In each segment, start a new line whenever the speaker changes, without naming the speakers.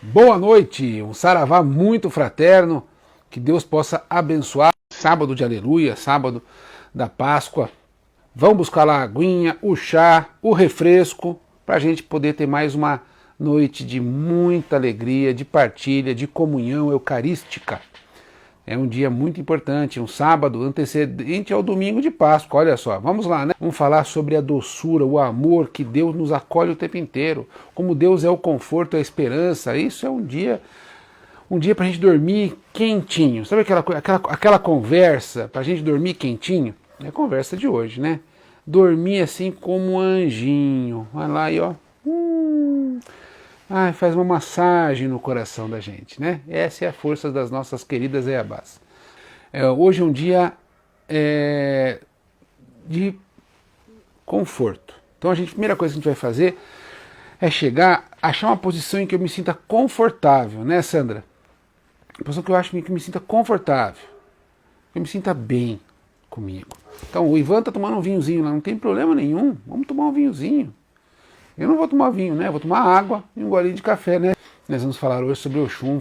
Boa noite, um saravá muito fraterno, que Deus possa abençoar. Sábado de aleluia, sábado da Páscoa. Vamos buscar lá a aguinha, o chá, o refresco, para a gente poder ter mais uma noite de muita alegria, de partilha, de comunhão eucarística. É um dia muito importante, um sábado antecedente ao domingo de Páscoa. Olha só, vamos lá, né? Vamos falar sobre a doçura, o amor que Deus nos acolhe o tempo inteiro, como Deus é o conforto, a esperança. Isso é um dia para a gente dormir quentinho. Sabe aquela conversa para a gente dormir quentinho? É a conversa de hoje, né? Dormir assim como um anjinho. Vai lá e ó. Faz uma massagem no coração da gente, né? Essa é a força das nossas queridas Eabás. Hoje é um dia de conforto. Então a primeira coisa que a gente vai fazer é achar uma posição em que eu me sinta confortável, né, Sandra? Uma posição que eu acho que me sinta confortável, que eu me sinta bem comigo. Então o Ivan tá tomando um vinhozinho lá, não tem problema nenhum, vamos tomar um vinhozinho. Eu não vou tomar vinho, né? Vou tomar água e um golinho de café, né? Nós vamos falar hoje sobre Oxum.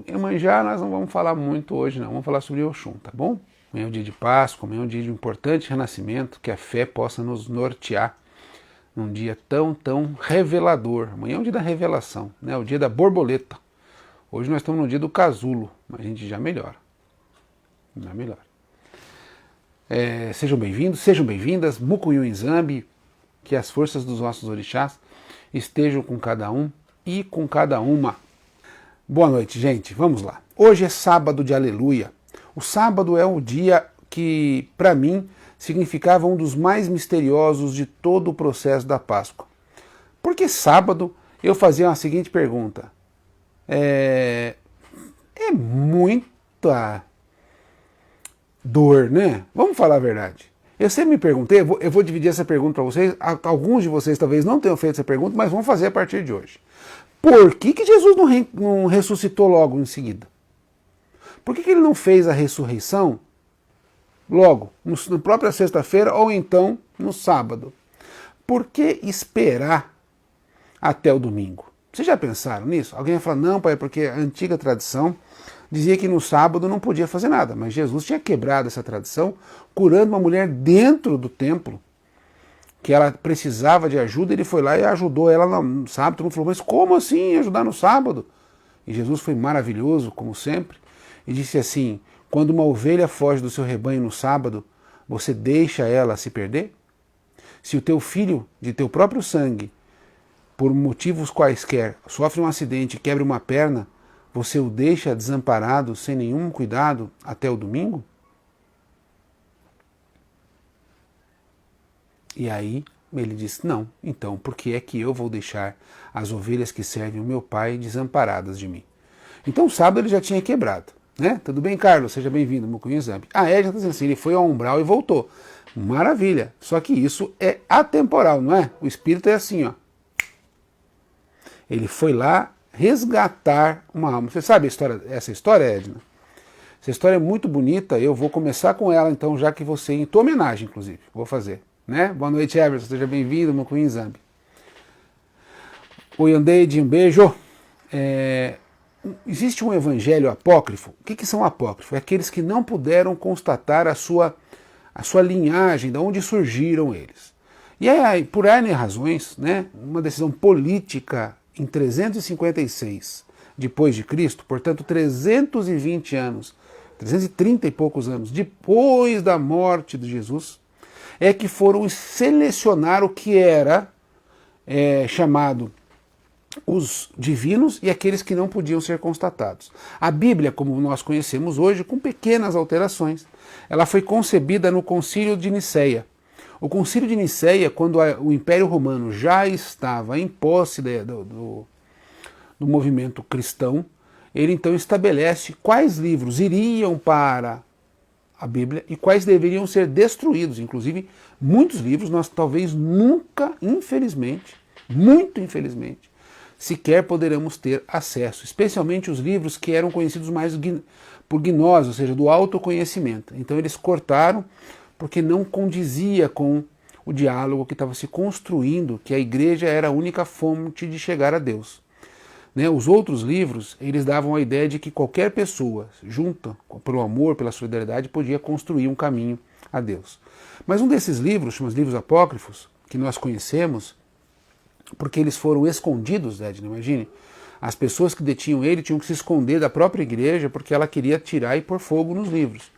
Iemanjá nós não vamos falar muito hoje, não. Vamos falar sobre Oxum, tá bom? Amanhã é um dia de Páscoa, amanhã é um dia de um importante renascimento, que a fé possa nos nortear num dia tão, tão revelador. Amanhã é o dia da revelação, né? O dia da borboleta. Hoje nós estamos no dia do casulo, mas a gente já melhora. Já melhora. Sejam bem-vindos, sejam bem-vindas. Mucunhu Inzambi. Que as forças dos nossos orixás estejam com cada um e com cada uma. Boa noite, gente. Vamos lá. Hoje é sábado de aleluia. O sábado é o dia que, para mim, significava um dos mais misteriosos de todo o processo da Páscoa. Porque sábado eu fazia a seguinte pergunta. É muita dor, né? Vamos falar a verdade. Eu sempre me perguntei, eu vou dividir essa pergunta para vocês, alguns de vocês talvez não tenham feito essa pergunta, mas vão fazer a partir de hoje. Por que Jesus não ressuscitou logo em seguida? Por que ele não fez a ressurreição logo, na própria sexta-feira ou então no sábado? Por que esperar até o domingo? Vocês já pensaram nisso? Alguém vai falar, não, pai, porque a antiga tradição dizia que no sábado não podia fazer nada, mas Jesus tinha quebrado essa tradição, curando uma mulher dentro do templo, que ela precisava de ajuda, ele foi lá e ajudou ela no sábado. Todo mundo falou, mas como assim ajudar no sábado? E Jesus foi maravilhoso, como sempre, e disse assim, quando uma ovelha foge do seu rebanho no sábado, você deixa ela se perder? Se o teu filho, de teu próprio sangue, por motivos quaisquer, sofre um acidente e quebra uma perna, você o deixa desamparado, sem nenhum cuidado, até o domingo? E aí ele disse, não, então por que é que eu vou deixar as ovelhas que servem o meu pai desamparadas de mim? Então o sábado ele já tinha quebrado, né? Tudo bem, Carlos? Seja bem-vindo, Mucunhu Inzambi. A Edna está dizendo assim, ele foi ao umbral e voltou. Maravilha, só que isso é atemporal, não é? O espírito é assim, ó. Ele foi lá resgatar uma alma. Você sabe essa história, Edna? Essa história é muito bonita, eu vou começar com ela então, já que você, em tua homenagem, inclusive, vou fazer. Né? Boa noite, Everson, seja bem-vindo, Mucunhu Inzambi. Oi, Andeide, um beijo. Existe um evangelho apócrifo. O que são apócrifos? É aqueles que não puderam constatar a sua linhagem, de onde surgiram eles. E aí, por N razões, né, uma decisão política em 356 depois de Cristo, portanto 320 anos, 330 e poucos anos depois da morte de Jesus, é que foram selecionar o que era chamado os divinos e aqueles que não podiam ser constatados. A Bíblia, como nós conhecemos hoje, com pequenas alterações, ela foi concebida no Concílio de Nicéia. O Concílio de Nicéia, quando o Império Romano já estava em posse do movimento cristão, ele então estabelece quais livros iriam para a Bíblia e quais deveriam ser destruídos. Inclusive, muitos livros nós talvez nunca, infelizmente, muito infelizmente, sequer poderemos ter acesso, especialmente os livros que eram conhecidos mais por gnose, ou seja, do autoconhecimento. Então eles cortaram porque não condizia com o diálogo que estava se construindo, que a igreja era a única fonte de chegar a Deus. Né? Os outros livros, eles davam a ideia de que qualquer pessoa, junta pelo amor, pela solidariedade, podia construir um caminho a Deus. Mas um desses livros, chama os livros apócrifos, que nós conhecemos, porque eles foram escondidos, Edna, imagine, as pessoas que detinham ele tinham que se esconder da própria igreja porque ela queria tirar e pôr fogo nos livros.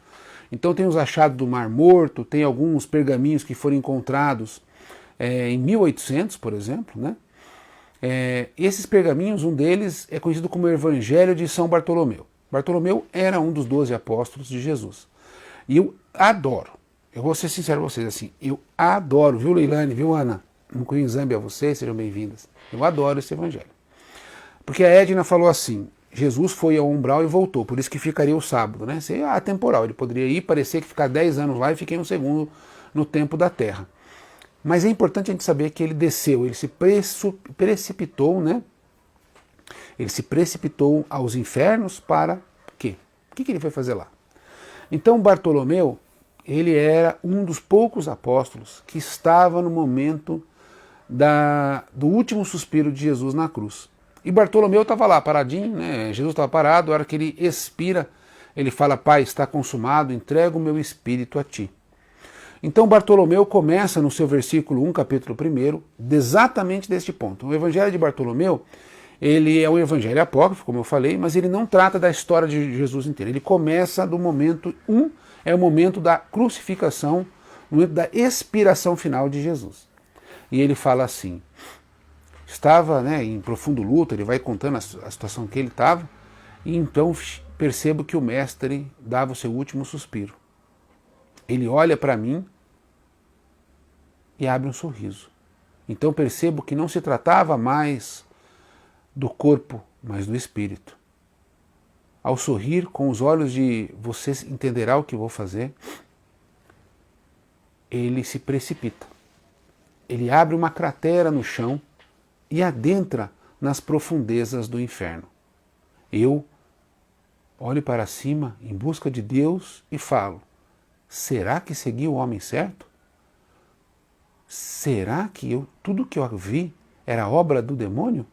Então tem os achados do Mar Morto, tem alguns pergaminhos que foram encontrados em 1800, por exemplo, né? Esses pergaminhos, um deles é conhecido como o Evangelho de São Bartolomeu. Bartolomeu era um dos 12 apóstolos de Jesus. E eu adoro, eu vou ser sincero com vocês, assim, eu adoro, viu Leilane, viu Ana? Um Zambi a vocês, sejam bem-vindas. Eu adoro esse evangelho. Porque a Edna falou assim, Jesus foi ao umbral e voltou, por isso que ficaria o sábado, né? Seria atemporal, ele poderia ir, parecer que ficar 10 anos lá e fiquei um segundo no tempo da terra. Mas é importante a gente saber que ele desceu, ele se precipitou, né? Ele se precipitou aos infernos para quê? O que ele foi fazer lá? Então Bartolomeu, ele era um dos poucos apóstolos que estava no momento do último suspiro de Jesus na cruz. E Bartolomeu estava lá, paradinho, né? Jesus estava parado, a hora que ele expira, ele fala, Pai, está consumado, entrego o meu espírito a ti. Então Bartolomeu começa no seu versículo 1, capítulo 1, exatamente deste ponto. O evangelho de Bartolomeu, ele é um evangelho apócrifo, como eu falei, mas ele não trata da história de Jesus inteira. Ele começa do momento 1, é o momento da crucificação, o momento da expiração final de Jesus. E ele fala assim, estava, né, em profundo luto, ele vai contando a situação que ele estava, e então percebo que o mestre dava o seu último suspiro. Ele olha para mim e abre um sorriso. Então percebo que não se tratava mais do corpo, mas do espírito. Ao sorrir com os olhos de você entenderá o que vou fazer, ele se precipita. Ele abre uma cratera no chão e adentra nas profundezas do inferno. Eu olho para cima em busca de Deus e falo, será que segui o homem certo? Será que tudo que eu vi era obra do demônio?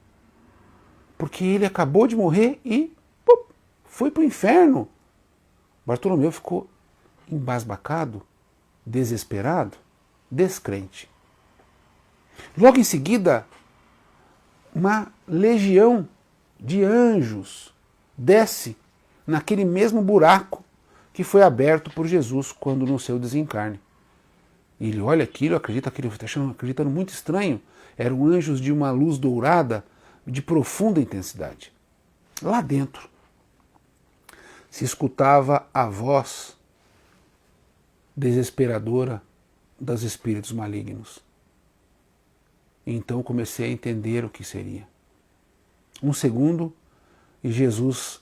Porque ele acabou de morrer e foi para o inferno. Bartolomeu ficou embasbacado, desesperado, descrente. Logo em seguida, uma legião de anjos desce naquele mesmo buraco que foi aberto por Jesus quando no seu desencarne. Ele olha aquilo, acredita que ele está acreditando muito estranho. Eram anjos de uma luz dourada de profunda intensidade. Lá dentro se escutava a voz desesperadora dos espíritos malignos. Então comecei a entender o que seria. Um segundo e Jesus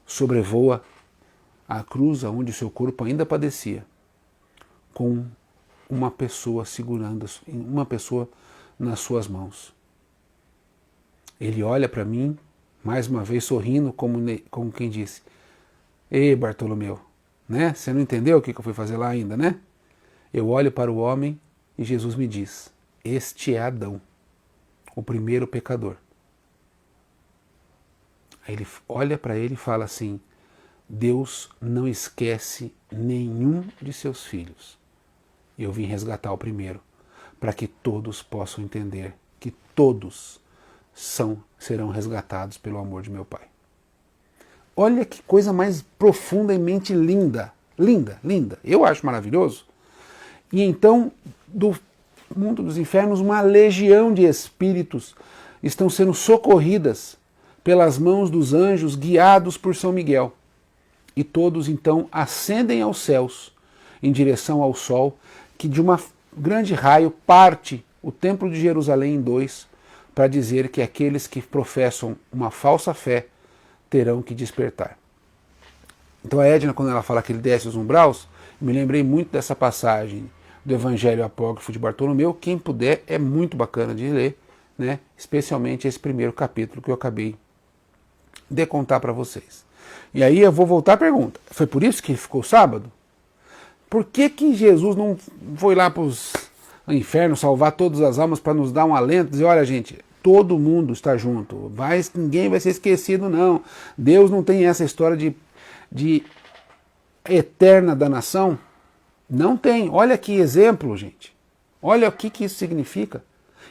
sobrevoa a cruz onde seu corpo ainda padecia, com uma pessoa segurando, uma pessoa nas suas mãos. Ele olha para mim, mais uma vez sorrindo, como quem disse, ei Bartolomeu, né? Você não entendeu o que eu fui fazer lá ainda, né? Eu olho para o homem e Jesus me diz, este é Adão, o primeiro pecador. Aí ele olha para ele e fala assim, Deus não esquece nenhum de seus filhos. Eu vim resgatar o primeiro, para que todos possam entender que todos serão resgatados pelo amor de meu Pai. Olha que coisa mais profundamente linda, linda, linda. Eu acho maravilhoso. E então, do mundo dos infernos, uma legião de espíritos estão sendo socorridas pelas mãos dos anjos guiados por São Miguel. E todos então ascendem aos céus em direção ao sol, que de uma grande raio parte o templo de Jerusalém em dois, para dizer que aqueles que professam uma falsa fé terão que despertar. Então a Edna, quando ela fala que ele desce os umbraus, me lembrei muito dessa passagem do Evangelho Apócrifo de Bartolomeu. Quem puder, é muito bacana de ler, né? Especialmente esse primeiro capítulo que eu acabei de contar para vocês. E aí eu vou voltar à pergunta. Foi por isso que ele ficou sábado? Por que Jesus não foi lá para os infernos salvar todas as almas para nos dar um alento? Dizer, olha gente, todo mundo está junto. Ninguém vai ser esquecido, não. Deus não tem essa história de eterna danação. Não tem. Olha que exemplo, gente. Olha o que isso significa.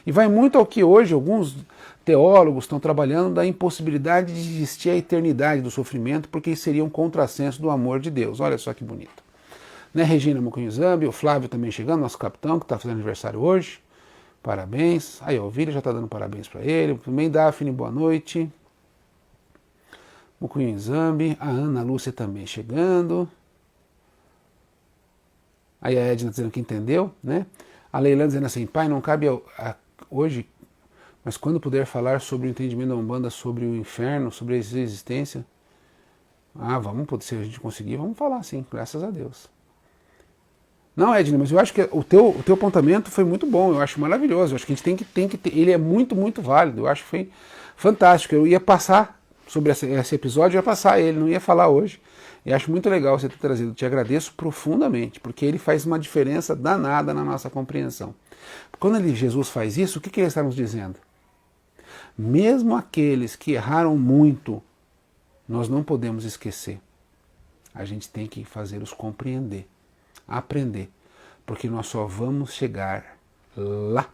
E vai muito ao que hoje alguns teólogos estão trabalhando da impossibilidade de existir a eternidade do sofrimento, porque isso seria um contrassenso do amor de Deus. Olha só que bonito. Né, Regina Mucunhuzambi, o Flávio também chegando, nosso capitão, que está fazendo aniversário hoje. Parabéns. Aí, ó, o Vila já está dando parabéns para ele. Também Daphne, boa noite. Mucunhuzambi, a Ana Lúcia também chegando. Aí a Edna dizendo que entendeu, né? A Leilã dizendo assim, pai, não cabe hoje, mas quando puder falar sobre o entendimento da Umbanda, sobre o inferno, sobre a existência, vamos, se a gente conseguir, vamos falar sim, graças a Deus. Não, Edna, mas eu acho que o teu apontamento foi muito bom, eu acho maravilhoso, eu acho que a gente tem que ter, ele é muito, muito válido, eu acho que foi fantástico. Eu ia passar sobre esse episódio, eu ia passar ele, não ia falar hoje. E acho muito legal você ter trazido, te agradeço profundamente, porque ele faz uma diferença danada na nossa compreensão. Quando Jesus faz isso, o que ele está nos dizendo? Mesmo aqueles que erraram muito, nós não podemos esquecer. A gente tem que fazê-los compreender, aprender, porque nós só vamos chegar lá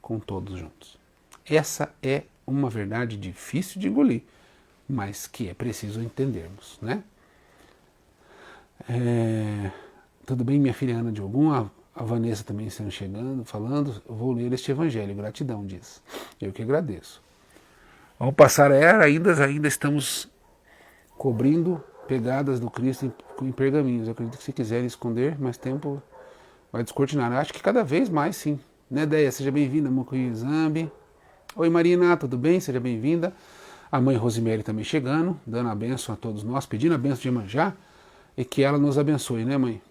com todos juntos. Essa é uma verdade difícil de engolir, mas que é preciso entendermos, né? Tudo bem, minha filha Ana de Ogum, a Vanessa também estão chegando, falando, eu vou ler este evangelho, gratidão, diz. Eu que agradeço. Vamos passar a era, ainda estamos cobrindo pegadas do Cristo em pergaminhos. Eu acredito que se quiserem esconder, mais tempo vai descortinar. Eu acho que cada vez mais, sim. Né, Deia? Seja bem-vinda, Mucunhuzambi. Oi, Marina, tudo bem? Seja bem-vinda. A mãe Rosemary também chegando, dando a bênção a todos nós, pedindo a bênção de Iemanjá, e que ela nos abençoe, né, mãe?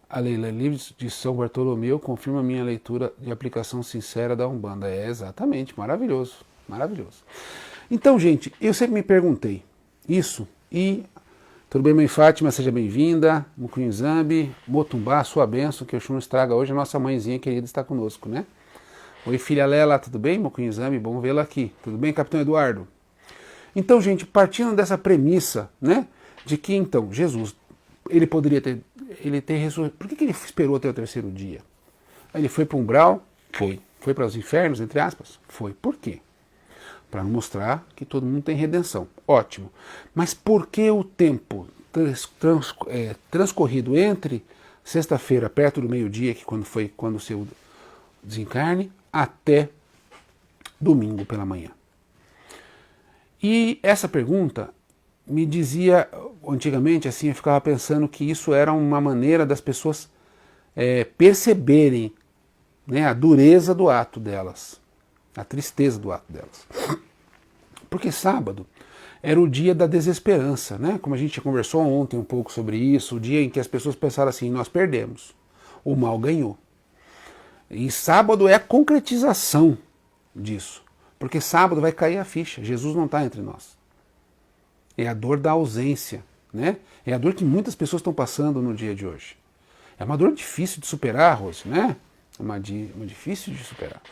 A Leila Livres de São Bartolomeu confirma a minha leitura de aplicação sincera da Umbanda. É, exatamente, maravilhoso, maravilhoso. Então, gente, eu sempre me perguntei isso, e tudo bem, mãe Fátima, seja bem-vinda, Mucunhuzambi, Motumbá, sua bênção, que o Xu nos traga hoje, a nossa mãezinha querida está conosco, né? Oi, filha Lela, tudo bem, Mucunhuzambi? Bom vê-la aqui. Tudo bem, Capitão Eduardo? Então, gente, partindo dessa premissa, né, de que, então, Jesus, ele poderia ter ressurgido. Por que ele esperou até o terceiro dia? Ele foi para o umbral? Foi. Foi para os infernos, entre aspas? Foi. Por quê? Para mostrar que todo mundo tem redenção. Ótimo. Mas por que o tempo transcorrido entre sexta-feira, perto do meio-dia, que quando o seu desencarne, até domingo pela manhã? E essa pergunta me dizia, antigamente, assim, eu ficava pensando que isso era uma maneira das pessoas perceberem, né, a dureza do ato delas, a tristeza do ato delas. Porque sábado era o dia da desesperança, né? Como a gente conversou ontem um pouco sobre isso, o dia em que as pessoas pensaram assim, nós perdemos, o mal ganhou. E sábado é a concretização disso, porque sábado vai cair a ficha, Jesus não está entre nós. É a dor da ausência, né? É a dor que muitas pessoas estão passando no dia de hoje. É uma dor difícil de superar, Rose, né? É uma difícil de superar.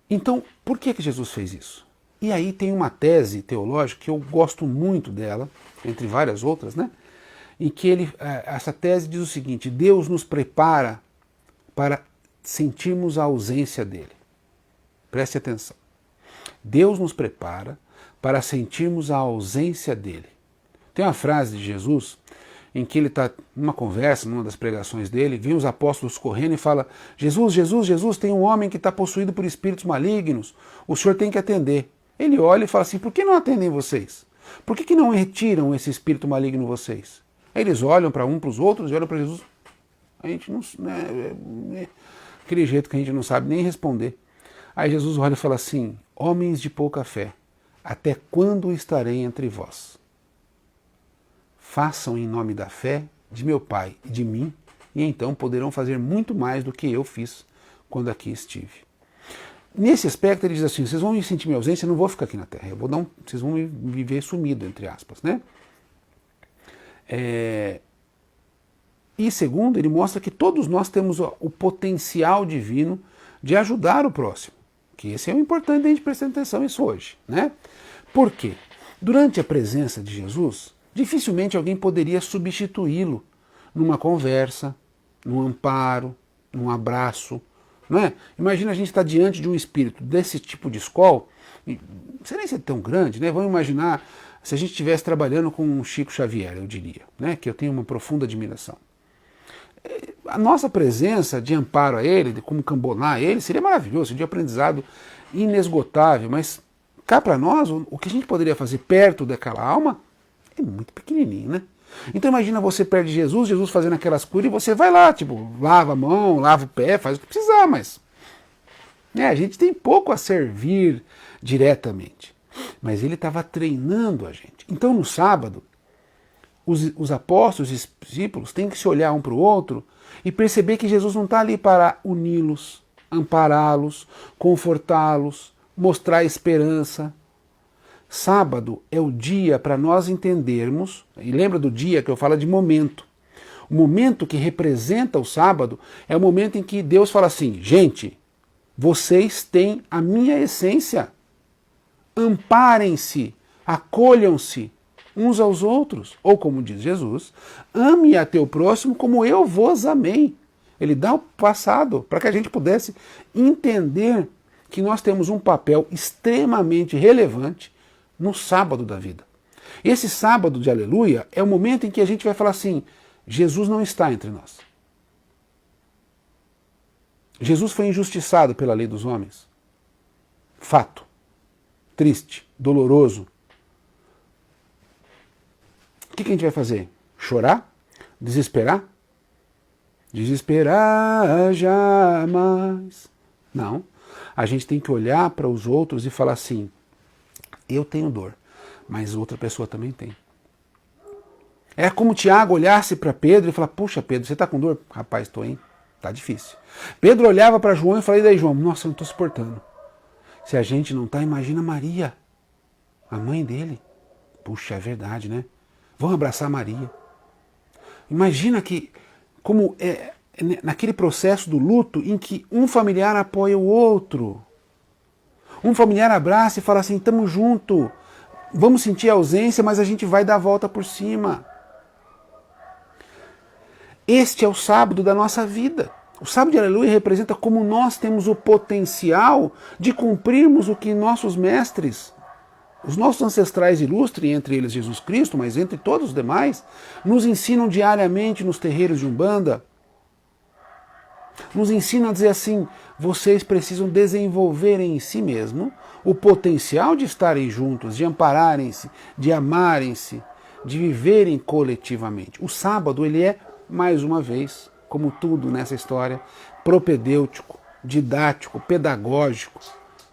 Então, por que Jesus fez isso? E aí tem uma tese teológica que eu gosto muito dela, entre várias outras, né? Em que essa tese diz o seguinte: Deus nos prepara para sentirmos a ausência dele. Preste atenção. Deus nos prepara para sentirmos a ausência dele. Tem uma frase de Jesus em que ele está numa conversa, numa das pregações dele, vem os apóstolos correndo e fala: Jesus, Jesus, Jesus, tem um homem que está possuído por espíritos malignos, o senhor tem que atender. Ele olha e fala assim: por que não atendem vocês? Por que não retiram esse espírito maligno vocês? Aí eles olham para os outros e olham para Jesus. A gente não... aquele jeito que a gente não sabe nem responder. Aí Jesus olha e fala assim: homens de pouca fé, até quando estarei entre vós? Façam em nome da fé de meu Pai e de mim, e então poderão fazer muito mais do que eu fiz quando aqui estive. Nesse aspecto ele diz assim: vocês vão me sentir minha ausência, eu não vou ficar aqui na Terra, vocês vão me ver sumido, entre aspas, né? E E segundo, ele mostra que todos nós temos o potencial divino de ajudar o próximo. Que esse é o importante a gente prestar atenção nisso hoje, né? Por quê? Durante a presença de Jesus, dificilmente alguém poderia substituí-lo numa conversa, num amparo, num abraço, não é? Imagina a gente estar diante de um espírito desse tipo de escola, não sei nem ser tão grande, né? Vamos imaginar se a gente estivesse trabalhando com um Chico Xavier, eu diria, né? Que eu tenho uma profunda admiração. A nossa presença de amparo a ele, de como cambonar ele, seria maravilhoso, seria um aprendizado inesgotável, mas cá para nós, o que a gente poderia fazer perto daquela alma é muito pequenininho, né? Então imagina você perto de Jesus, Jesus fazendo aquelas curas, e você vai lá, tipo, lava a mão, lava o pé, faz o que precisar, mas a gente tem pouco a servir diretamente. Mas ele estava treinando a gente. Então no sábado, os apóstolos e os discípulos têm que se olhar um para o outro e perceber que Jesus não está ali para uni-los, ampará-los, confortá-los, mostrar esperança. Sábado é o dia para nós entendermos, e lembra do dia que eu falo de momento. O momento que representa o sábado é o momento em que Deus fala assim, gente, vocês têm a minha essência, amparem-se, acolham-se uns aos outros. Ou como diz Jesus, ame a teu próximo como eu vos amei. Ele dá o passado para que a gente pudesse entender que nós temos um papel extremamente relevante no sábado da vida. Esse sábado de aleluia é o momento em que a gente vai falar assim, Jesus não está entre nós. Jesus foi injustiçado pela lei dos homens. Fato. Triste, doloroso. O que a gente vai fazer? Chorar? Desesperar? Desesperar jamais. Não. A gente tem que olhar para os outros e falar assim, eu tenho dor, mas outra pessoa também tem. É como Tiago olhasse para Pedro e falar, puxa Pedro, você está com dor? Rapaz, estou, hein? Tá difícil. Pedro olhava para João e falava, e daí João? Nossa, eu não estou suportando. Se a gente não está, imagina Maria, a mãe dele. Puxa, é verdade, né? Vamos abraçar Maria. Imagina que, como naquele processo do luto em que um familiar apoia o outro. Um familiar abraça e fala assim, estamos junto, vamos sentir a ausência, mas a gente vai dar a volta por cima. Este é o sábado da nossa vida. O sábado de aleluia representa como nós temos o potencial de cumprirmos o que nossos mestres, os nossos ancestrais ilustres, entre eles Jesus Cristo, mas entre todos os demais, nos ensinam diariamente nos terreiros de Umbanda. Nos ensinam a dizer assim, vocês precisam desenvolver em si mesmo o potencial de estarem juntos, de ampararem-se, de amarem-se, de viverem coletivamente. O sábado, ele é, mais uma vez, como tudo nessa história, propedêutico, didático, pedagógico,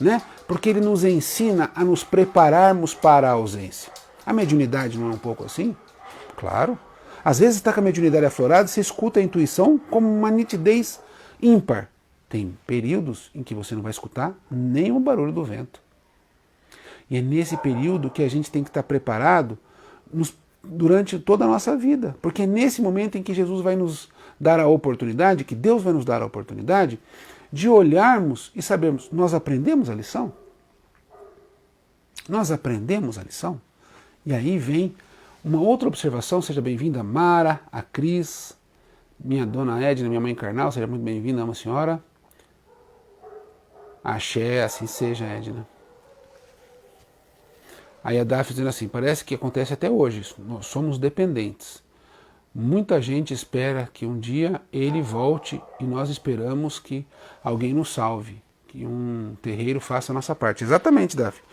né? Porque ele nos ensina a nos prepararmos para a ausência. A mediunidade não é um pouco assim? Claro. Às vezes está com a mediunidade aflorada, você escuta a intuição como uma nitidez ímpar. Tem períodos em que você não vai escutar nem o barulho do vento. E é nesse período que a gente tem que estar preparado durante toda a nossa vida. Porque é nesse momento em que Jesus vai nos dar a oportunidade, que Deus vai nos dar a oportunidade, de olharmos e sabermos, nós aprendemos a lição? Nós aprendemos a lição? E aí vem uma outra observação, seja bem-vinda Mara, a Cris, minha dona Edna, minha mãe carnal, seja muito bem-vinda, ama senhora. Axé, assim seja, Edna. Aí a Daphne dizendo assim, parece que acontece até hoje, nós somos dependentes. Muita gente espera que um dia ele volte e nós esperamos que alguém nos salve, que um terreiro faça a nossa parte. Exatamente, Daphne.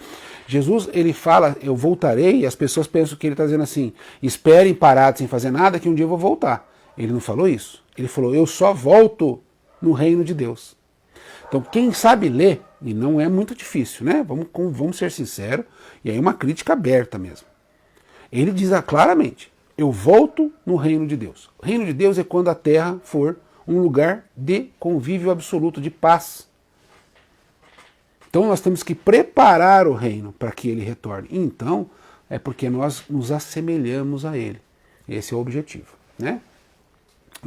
Jesus, ele fala, eu voltarei, e as pessoas pensam que ele está dizendo assim, esperem parados sem fazer nada que um dia eu vou voltar. Ele não falou isso. Ele falou, eu só volto no reino de Deus. Então, quem sabe ler, e não é muito difícil, né? Vamos ser sinceros, e aí uma crítica aberta mesmo. Ele diz claramente, eu volto no reino de Deus. O reino de Deus é quando a terra for um lugar de convívio absoluto, de paz. Então nós temos que preparar o reino para que ele retorne. Então, é porque nós nos assemelhamos a ele. Esse é o objetivo, né?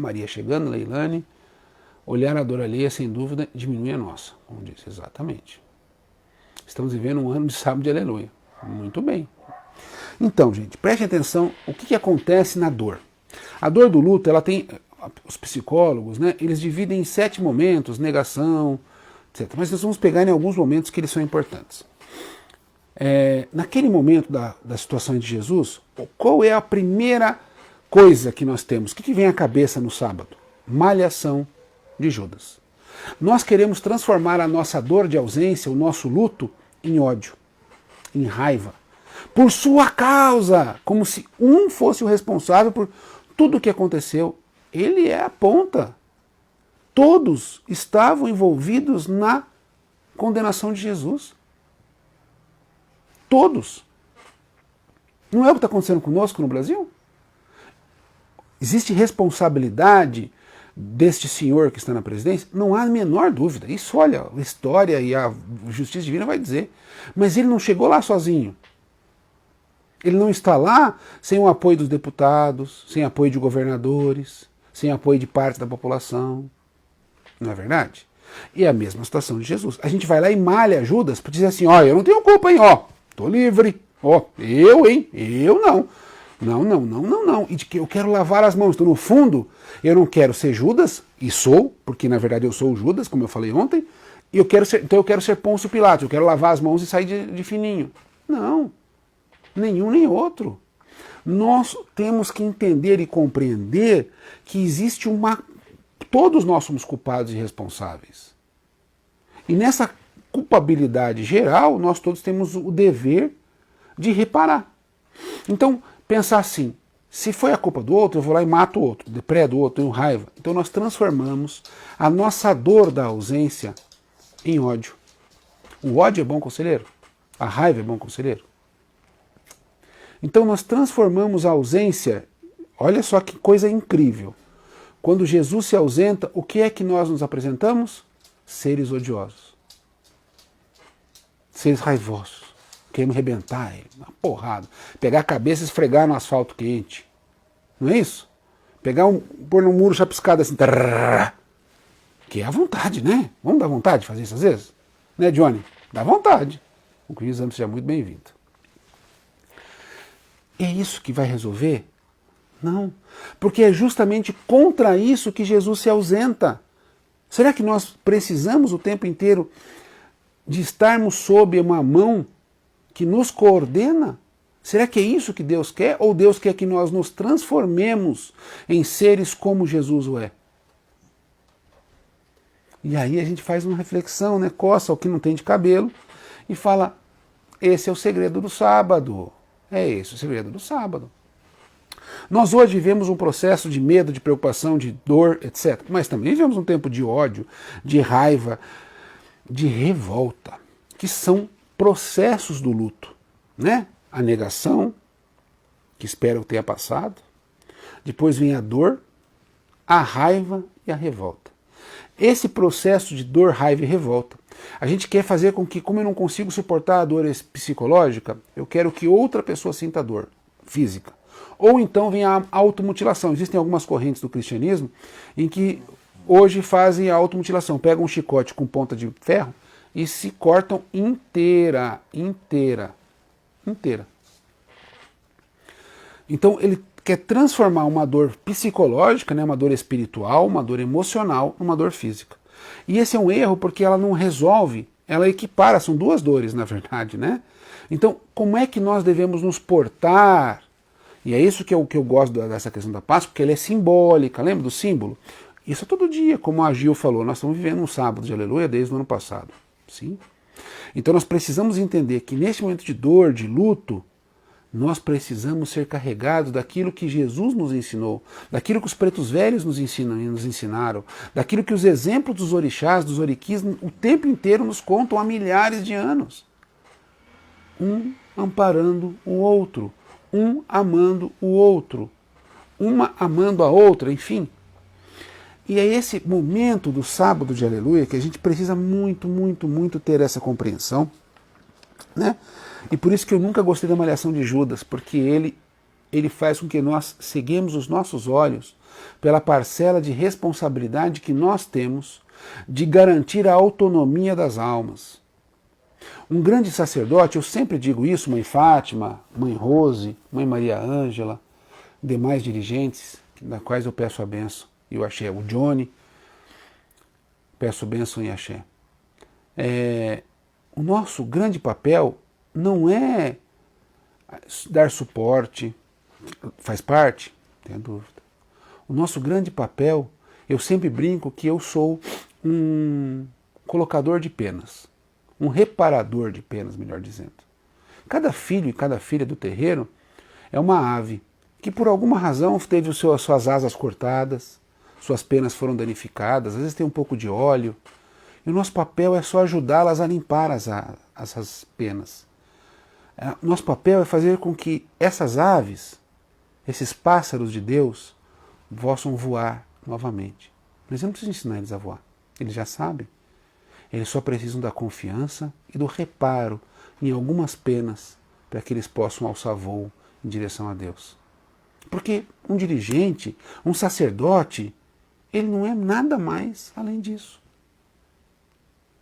Maria chegando, Leilane, olhar a dor alheia, sem dúvida, diminui a nossa, como disse, exatamente. Estamos vivendo um ano de sábado de aleluia. Muito bem. Então, gente, preste atenção o que acontece na dor. A dor do luto, ela tem, os psicólogos, né, eles dividem em 7 momentos, negação, etc. Mas nós vamos pegar em alguns momentos que eles são importantes. Naquele momento da situação de Jesus, qual é a primeira coisa que nós temos? O que vem à cabeça no sábado? Malhação de Judas. Nós queremos transformar a nossa dor de ausência, o nosso luto, em ódio, em raiva. Por sua causa, como se um fosse o responsável por tudo o que aconteceu. Ele é a ponta. Todos estavam envolvidos na condenação de Jesus. Todos. Não é o que está acontecendo conosco no Brasil? Existe responsabilidade deste senhor que está na presidência? Não há a menor dúvida. Isso, olha, a história e a justiça divina vai dizer. Mas ele não chegou lá sozinho. Ele não está lá sem o apoio dos deputados, sem apoio de governadores, sem apoio de parte da população. Não é verdade? E é a mesma situação de Jesus. A gente vai lá e malha Judas para dizer assim, ó, eu não tenho culpa, hein, ó, tô livre, ó, eu não. Não. E de que eu quero lavar as mãos. Então, no fundo, eu não quero ser Judas, e sou, porque na verdade eu sou o Judas, como eu falei ontem, e então eu quero ser Pôncio Pilatos, eu quero lavar as mãos e sair de fininho. Não. Nenhum nem outro. Nós temos que entender e compreender que existe todos nós somos culpados e responsáveis. E nessa culpabilidade geral, nós todos temos o dever de reparar. Então, pensar assim, se foi a culpa do outro, eu vou lá e mato o outro, depredo o outro, tenho raiva. Então nós transformamos a nossa dor da ausência em ódio. O ódio é bom conselheiro? A raiva é bom conselheiro? Então nós transformamos a ausência, olha só que coisa incrível. Quando Jesus se ausenta, o que é que nós nos apresentamos? Seres odiosos. Seres raivosos. Queremos rebentar, uma porrada. Pegar a cabeça e esfregar no asfalto quente. Não é isso? Pôr num muro chapiscado assim. Trrr, que é a vontade, né? Vamos dar vontade de fazer isso às vezes? Né, Johnny? Dá vontade. O que o exame seja muito bem-vindo. É isso que vai resolver? Não. Porque é justamente contra isso que Jesus se ausenta. Será que nós precisamos o tempo inteiro de estarmos sob uma mão que nos coordena? Será que é isso que Deus quer? Ou Deus quer que nós nos transformemos em seres como Jesus o é? E aí a gente faz uma reflexão, né? Coça o que não tem de cabelo e fala, esse é o segredo do sábado. É esse o segredo do sábado. Nós hoje vivemos um processo de medo, de preocupação, de dor, etc. Mas também vivemos um tempo de ódio, de raiva, de revolta, que são processos do luto, né? A negação, que espero que tenha passado. Depois vem a dor, a raiva e a revolta. Esse processo de dor, raiva e revolta, a gente quer fazer com que, como eu não consigo suportar a dor psicológica, eu quero que outra pessoa sinta dor física. Ou então vem a automutilação. Existem algumas correntes do cristianismo em que hoje fazem a automutilação. Pegam um chicote com ponta de ferro e se cortam inteira. Então ele quer transformar uma dor psicológica, né, uma dor espiritual, uma dor emocional, numa dor física. E esse é um erro porque ela não resolve, ela equipara, são duas dores na verdade, né? Então, como é que nós devemos nos portar? E é isso que eu gosto dessa questão da Páscoa, porque ela é simbólica, lembra do símbolo? Isso é todo dia, como a Gil falou, nós estamos vivendo um sábado de aleluia desde o ano passado. Sim? Então nós precisamos entender que nesse momento de dor, de luto, nós precisamos ser carregados daquilo que Jesus nos ensinou, daquilo que os pretos velhos nos ensinaram, daquilo que os exemplos dos orixás, dos oriquis, o tempo inteiro nos contam há milhares de anos. Um amparando o outro, um amando o outro, uma amando a outra, enfim. E é esse momento do sábado de aleluia que a gente precisa muito ter essa compreensão, né? E por isso que eu nunca gostei da malhação de Judas, porque ele ele faz com que nós ceguemos os nossos olhos pela parcela de responsabilidade que nós temos de garantir a autonomia das almas. Um grande sacerdote, eu sempre digo isso, mãe Fátima, mãe Rose, mãe Maria Ângela, demais dirigentes, da quais eu peço a bênção e o axé, o Johnny, peço bênção e axé. O nosso grande papel não é dar suporte, faz parte, não tenho dúvida. O nosso grande papel, eu sempre brinco que eu sou um colocador de penas, um reparador de penas, melhor dizendo. Cada filho e cada filha do terreiro é uma ave que por alguma razão teve suas asas cortadas, suas penas foram danificadas, às vezes tem um pouco de óleo, e o nosso papel é só ajudá-las a limpar essas penas. Nosso papel é fazer com que essas aves, esses pássaros de Deus, possam voar novamente. Mas eu não preciso ensinar eles a voar, eles já sabem. Eles só precisam da confiança e do reparo em algumas penas para que eles possam alçar voo em direção a Deus. Porque um dirigente, um sacerdote, ele não é nada mais além disso.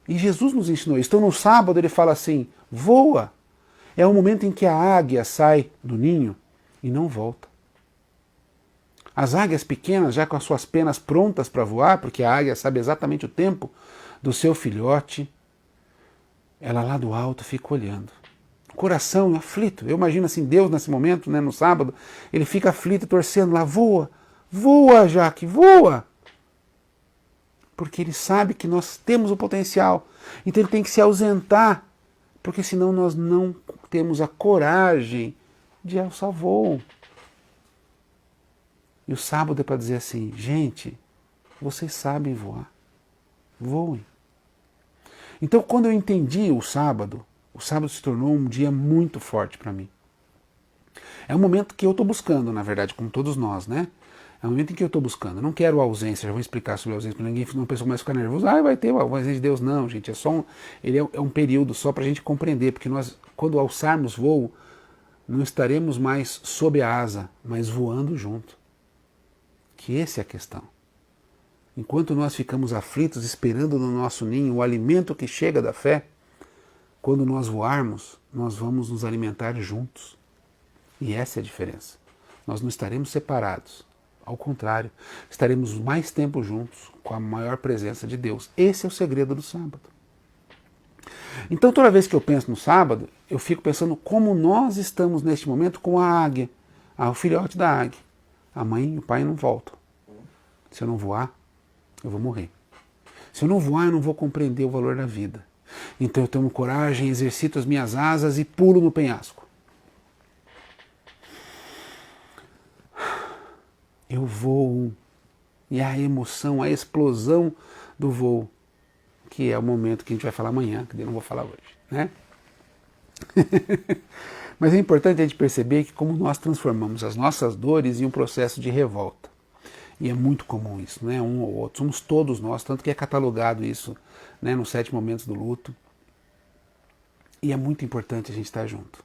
E Jesus nos ensinou isso. Então no sábado ele fala assim, voa. É o momento em que a águia sai do ninho e não volta. As águias pequenas, já com as suas penas prontas para voar, porque a águia sabe exatamente o tempo do seu filhote, ela lá do alto fica olhando. Coração aflito. Eu imagino assim, Deus nesse momento, né, no sábado, ele fica aflito, torcendo lá, voa, voa, Jaque, voa. Porque ele sabe que nós temos o potencial. Então ele tem que se ausentar, porque senão nós não temos a coragem de alçar voo. E o sábado é para dizer assim, gente, vocês sabem voar, voem. Então quando eu entendi o sábado se tornou um dia muito forte para mim. É um momento que eu estou buscando, na verdade, como todos nós, né? É um momento em que eu estou buscando. Eu não quero ausência, já vou explicar sobre a ausência, para ninguém, uma pessoa começa a ficar nervosa, vai ter a ausência de Deus. Não, gente, ele é um período só para a gente compreender, porque nós, quando alçarmos voo, não estaremos mais sob a asa, mas voando junto. Que essa é a questão. Enquanto nós ficamos aflitos, esperando no nosso ninho o alimento que chega da fé, quando nós voarmos, nós vamos nos alimentar juntos. E essa é a diferença. Nós não estaremos separados. Ao contrário, estaremos mais tempo juntos, com a maior presença de Deus. Esse é o segredo do sábado. Então, toda vez que eu penso no sábado, eu fico pensando como nós estamos neste momento com a águia, o filhote da águia. A mãe e o pai não voltam. Se eu não voar, eu vou morrer. Se eu não voar, eu não vou compreender o valor da vida. Então eu tomo coragem, exercito as minhas asas e pulo no penhasco. Eu voo. E a emoção, a explosão do voo, que é o momento que a gente vai falar amanhã, que eu não vou falar hoje, né? Mas é importante a gente perceber que como nós transformamos as nossas dores em um processo de revolta. E é muito comum isso, né? Um ou outro. Somos todos nós, tanto que é catalogado isso, né, nos 7 momentos do luto. E é muito importante a gente estar junto.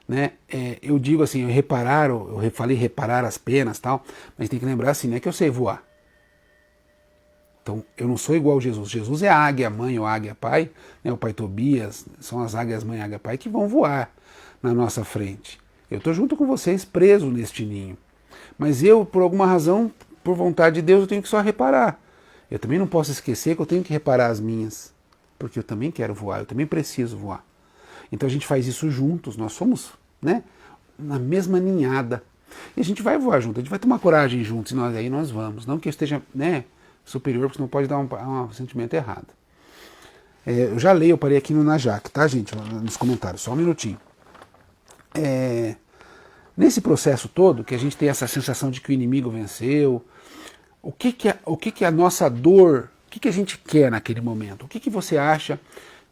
Né? Eu digo assim, eu falei reparar as penas, tal, mas tem que lembrar assim, não é que eu sei voar. Então, eu não sou igual a Jesus. Jesus é a águia mãe ou águia pai, né? O pai Tobias, são as águias mãe e águia pai que vão voar na nossa frente. Eu estou junto com vocês, preso neste ninho. Mas eu, por alguma razão, por vontade de Deus, eu tenho que só reparar. Eu também não posso esquecer que eu tenho que reparar as minhas, porque eu também quero voar, eu também preciso voar. Então a gente faz isso juntos, nós somos, né, na mesma ninhada. E a gente vai voar junto, a gente vai tomar coragem juntos, e aí nós vamos. Não que eu esteja, né, superior, porque senão pode dar um sentimento errado. Eu já leio, eu parei aqui no Najak, tá, gente, nos comentários, só um minutinho. Nesse processo todo, que a gente tem essa sensação de que o inimigo venceu, o que é a nossa dor, o que a gente quer naquele momento? O que você acha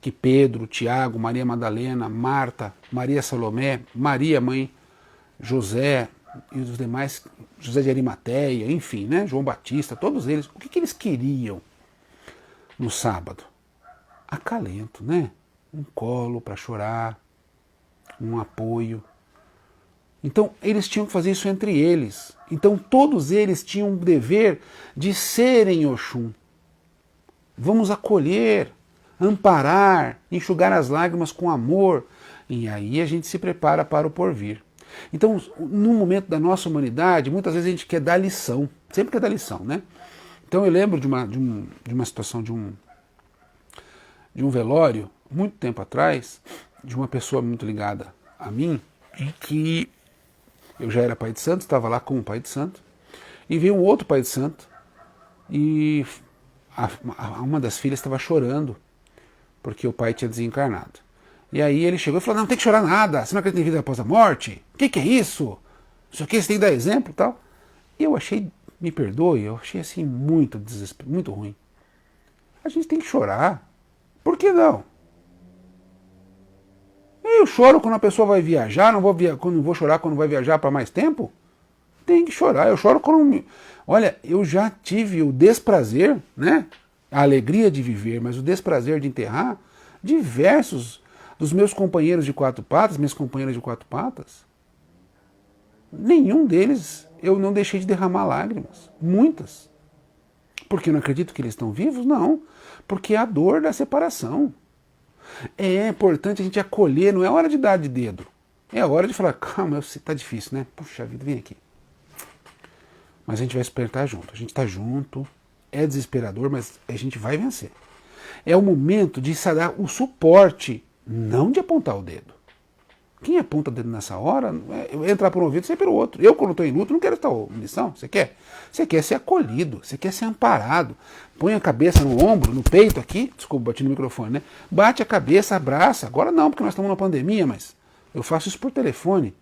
que Pedro, Tiago, Maria Madalena, Marta, Maria Salomé, Maria, mãe, José e os demais, José de Arimateia, enfim, né, João Batista, todos eles, o que eles queriam no sábado? Acalento, né? Um colo para chorar, um apoio. Então eles tinham que fazer isso entre eles. Então todos eles tinham o dever de serem Oxum. Vamos acolher, amparar, enxugar as lágrimas com amor. E aí a gente se prepara para o porvir. Então, no momento da nossa humanidade, muitas vezes a gente quer dar lição. Sempre quer dar lição, né? Então eu lembro de uma situação de um velório, muito tempo atrás, de uma pessoa muito ligada a mim, em que eu já era pai de santo, estava lá como pai de santo, e veio um outro pai de santo, e uma das filhas estava chorando, porque o pai tinha desencarnado. E aí ele chegou e falou, não tem que chorar nada, você não acredita em vida após a morte? O que é isso? Isso aqui você tem que dar exemplo e tal. E eu achei, me perdoe, eu achei assim muito desespero, muito ruim. A gente tem que chorar. Por que não? Eu choro quando a pessoa vai viajar, não vou chorar quando vai viajar para mais tempo? Tem que chorar. Eu choro quando... Olha, eu já tive o desprazer, né? A alegria de viver, mas o desprazer de enterrar diversos dos meus companheiros de quatro patas, minhas companheiras de quatro patas. Nenhum deles eu não deixei de derramar lágrimas. Muitas. Porque eu não acredito que eles estão vivos? Não. Porque é a dor da separação. É importante a gente acolher, não é hora de dar de dedo. É hora de falar, calma, tá difícil, né? Puxa vida, vem aqui. Mas a gente vai espertar junto. A gente está junto, é desesperador, mas a gente vai vencer. É o momento de dar o suporte, não de apontar o dedo. Quem aponta o dedo nessa hora, entrar por um ouvido, sai pelo outro. Eu, quando estou em luto, não quero estar em missão. Você quer? Você quer ser acolhido, você quer ser amparado. Põe a cabeça no ombro, no peito aqui, desculpa, bati no microfone, né? Bate a cabeça, abraça. Agora não, porque nós estamos numa pandemia, mas eu faço isso por telefone.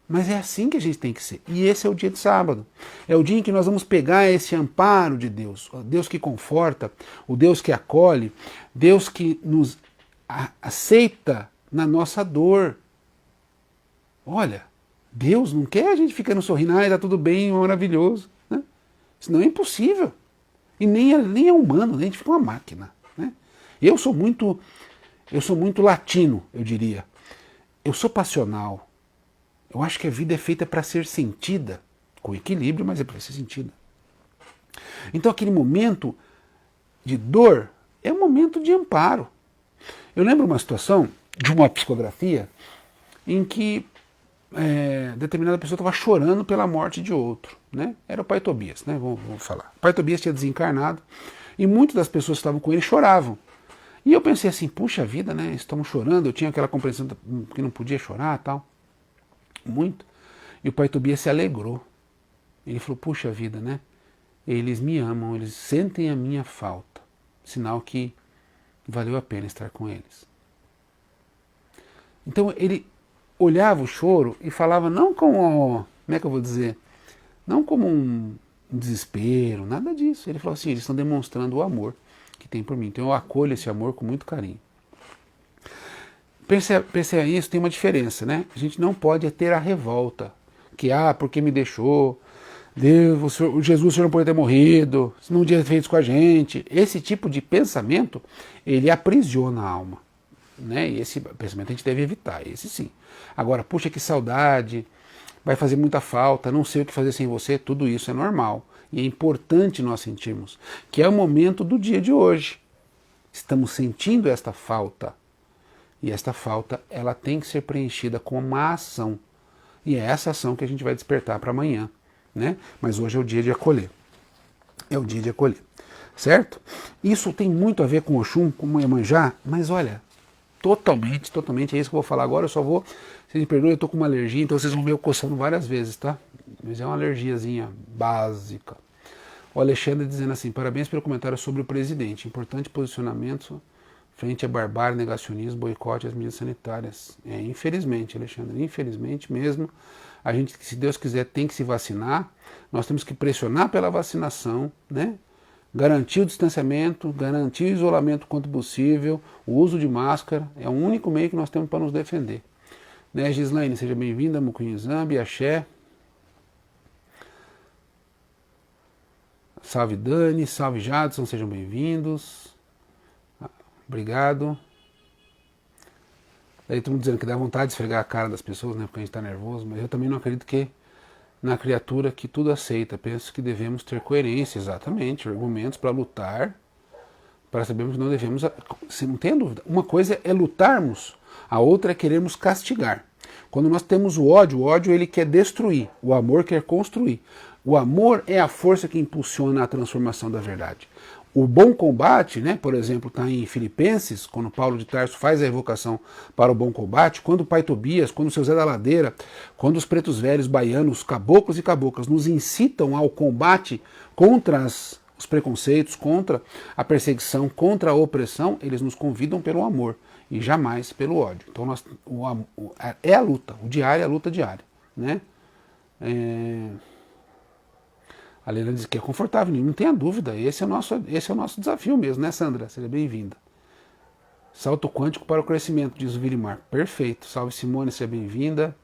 Mas é assim que a gente tem que ser. E esse é o dia de sábado. É o dia em que nós vamos pegar esse amparo de Deus. O Deus que conforta, o Deus que acolhe, Deus que nos aceita na nossa dor. Olha, Deus não quer a gente ficando sorrindo, tá tudo bem, maravilhoso. Né? Senão é impossível. E nem é humano, né? A gente fica uma máquina. Né? Eu sou muito latino, eu diria. Eu sou passional. Eu acho que a vida é feita para ser sentida, com equilíbrio, mas é para ser sentida. Então aquele momento de dor é um momento de amparo. Eu lembro uma situação de uma psicografia em que determinada pessoa estava chorando pela morte de outro. Né? Era o pai Tobias, né? Vamos falar. O pai Tobias tinha desencarnado e muitas das pessoas que estavam com ele choravam. E eu pensei assim, puxa vida, né? Estamos chorando, eu tinha aquela compreensão que não podia chorar e tal. Muito. E o pai Tobias se alegrou. Ele falou, puxa vida, né? Eles me amam, eles sentem a minha falta. Sinal que valeu a pena estar com eles. Então ele olhava o choro e falava não como, como é que eu vou dizer? Não como um desespero, nada disso. Ele falou assim, eles estão demonstrando o amor que tem por mim. Então eu acolho esse amor com muito carinho. Perceba isso, tem uma diferença, né? A gente não pode ter a revolta, que, porque me deixou, Deus, Jesus, o Senhor não pode ter morrido, se não tinha feito isso com a gente. Esse tipo de pensamento, ele aprisiona a alma, né? E esse pensamento a gente deve evitar, esse sim. Agora, puxa, que saudade, vai fazer muita falta, não sei o que fazer sem você, tudo isso é normal. E é importante nós sentirmos, que é o momento do dia de hoje. Estamos sentindo esta falta. E esta falta, ela tem que ser preenchida com uma ação. E é essa ação que a gente vai despertar para amanhã, né? Mas hoje é o dia de acolher. É o dia de acolher, certo? Isso tem muito a ver com Oxum, com o Iemanjá, mas olha, totalmente, é isso que eu vou falar agora, eu só vou, vocês me perdoem, eu tô com uma alergia, então vocês vão ver eu coçando várias vezes, tá? Mas é uma alergiazinha básica. O Alexandre dizendo assim, parabéns pelo comentário sobre o presidente, importante posicionamento frente a barbárie, negacionismo, boicote às medidas sanitárias. Infelizmente, Alexandre, infelizmente mesmo, a gente, se Deus quiser, tem que se vacinar, nós temos que pressionar pela vacinação, né? Garantir o distanciamento, garantir o isolamento quanto possível, o uso de máscara, é o único meio que nós temos para nos defender. Né, Gislaine, seja bem-vinda, Mucunhizambi, Axé. Salve Dani, salve Jadson, sejam bem-vindos. Obrigado. Daí todo mundo dizendo que dá vontade de esfregar a cara das pessoas, né, porque a gente está nervoso, mas eu também não acredito que na criatura que tudo aceita. Penso que devemos ter coerência, exatamente, argumentos para lutar, para sabermos que não devemos... Você não tem dúvida. Uma coisa é lutarmos, a outra é querermos castigar. Quando nós temos o ódio ele quer destruir, o amor quer construir. O amor é a força que impulsiona a transformação da verdade. O bom combate, né, por exemplo, está em Filipenses, quando Paulo de Tarso faz a evocação para o bom combate, quando o pai Tobias, quando o seu Zé da Ladeira, quando os pretos velhos baianos, caboclos e caboclas, nos incitam ao combate contra os preconceitos, contra a perseguição, contra a opressão, eles nos convidam pelo amor e jamais pelo ódio. Então é a luta, o diário é a luta diária, né? A Leila diz que é confortável, não tenha dúvida, esse é o nosso desafio mesmo, né, Sandra? Seja bem-vinda. Salto quântico para o crescimento, diz o Vilimar. Perfeito. Salve Simone, seja bem-vinda.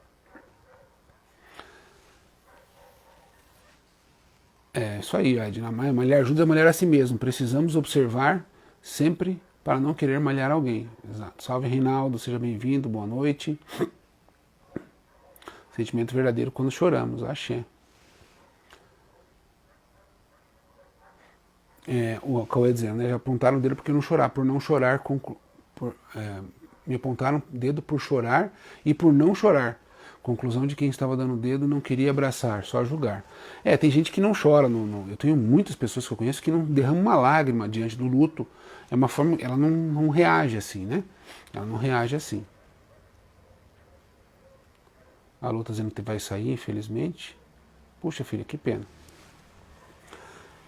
É isso aí, Edna. Malhar ajuda a malhar a si mesmo. Precisamos observar sempre para não querer malhar alguém. Exato. Salve Reinaldo, seja bem-vindo, boa noite. Sentimento verdadeiro quando choramos, axé. O Cauê dizendo, né, já apontaram o dedo porque não chorar, por não chorar, me apontaram o dedo por chorar e por não chorar. Conclusão de quem estava dando o dedo não queria abraçar, só julgar. Tem gente que não chora, eu tenho muitas pessoas que eu conheço que não derramam uma lágrima diante do luto, é uma forma, ela não reage assim, né? Ela não reage assim. A luta dizendo que vai sair, infelizmente. Puxa, filha, que pena.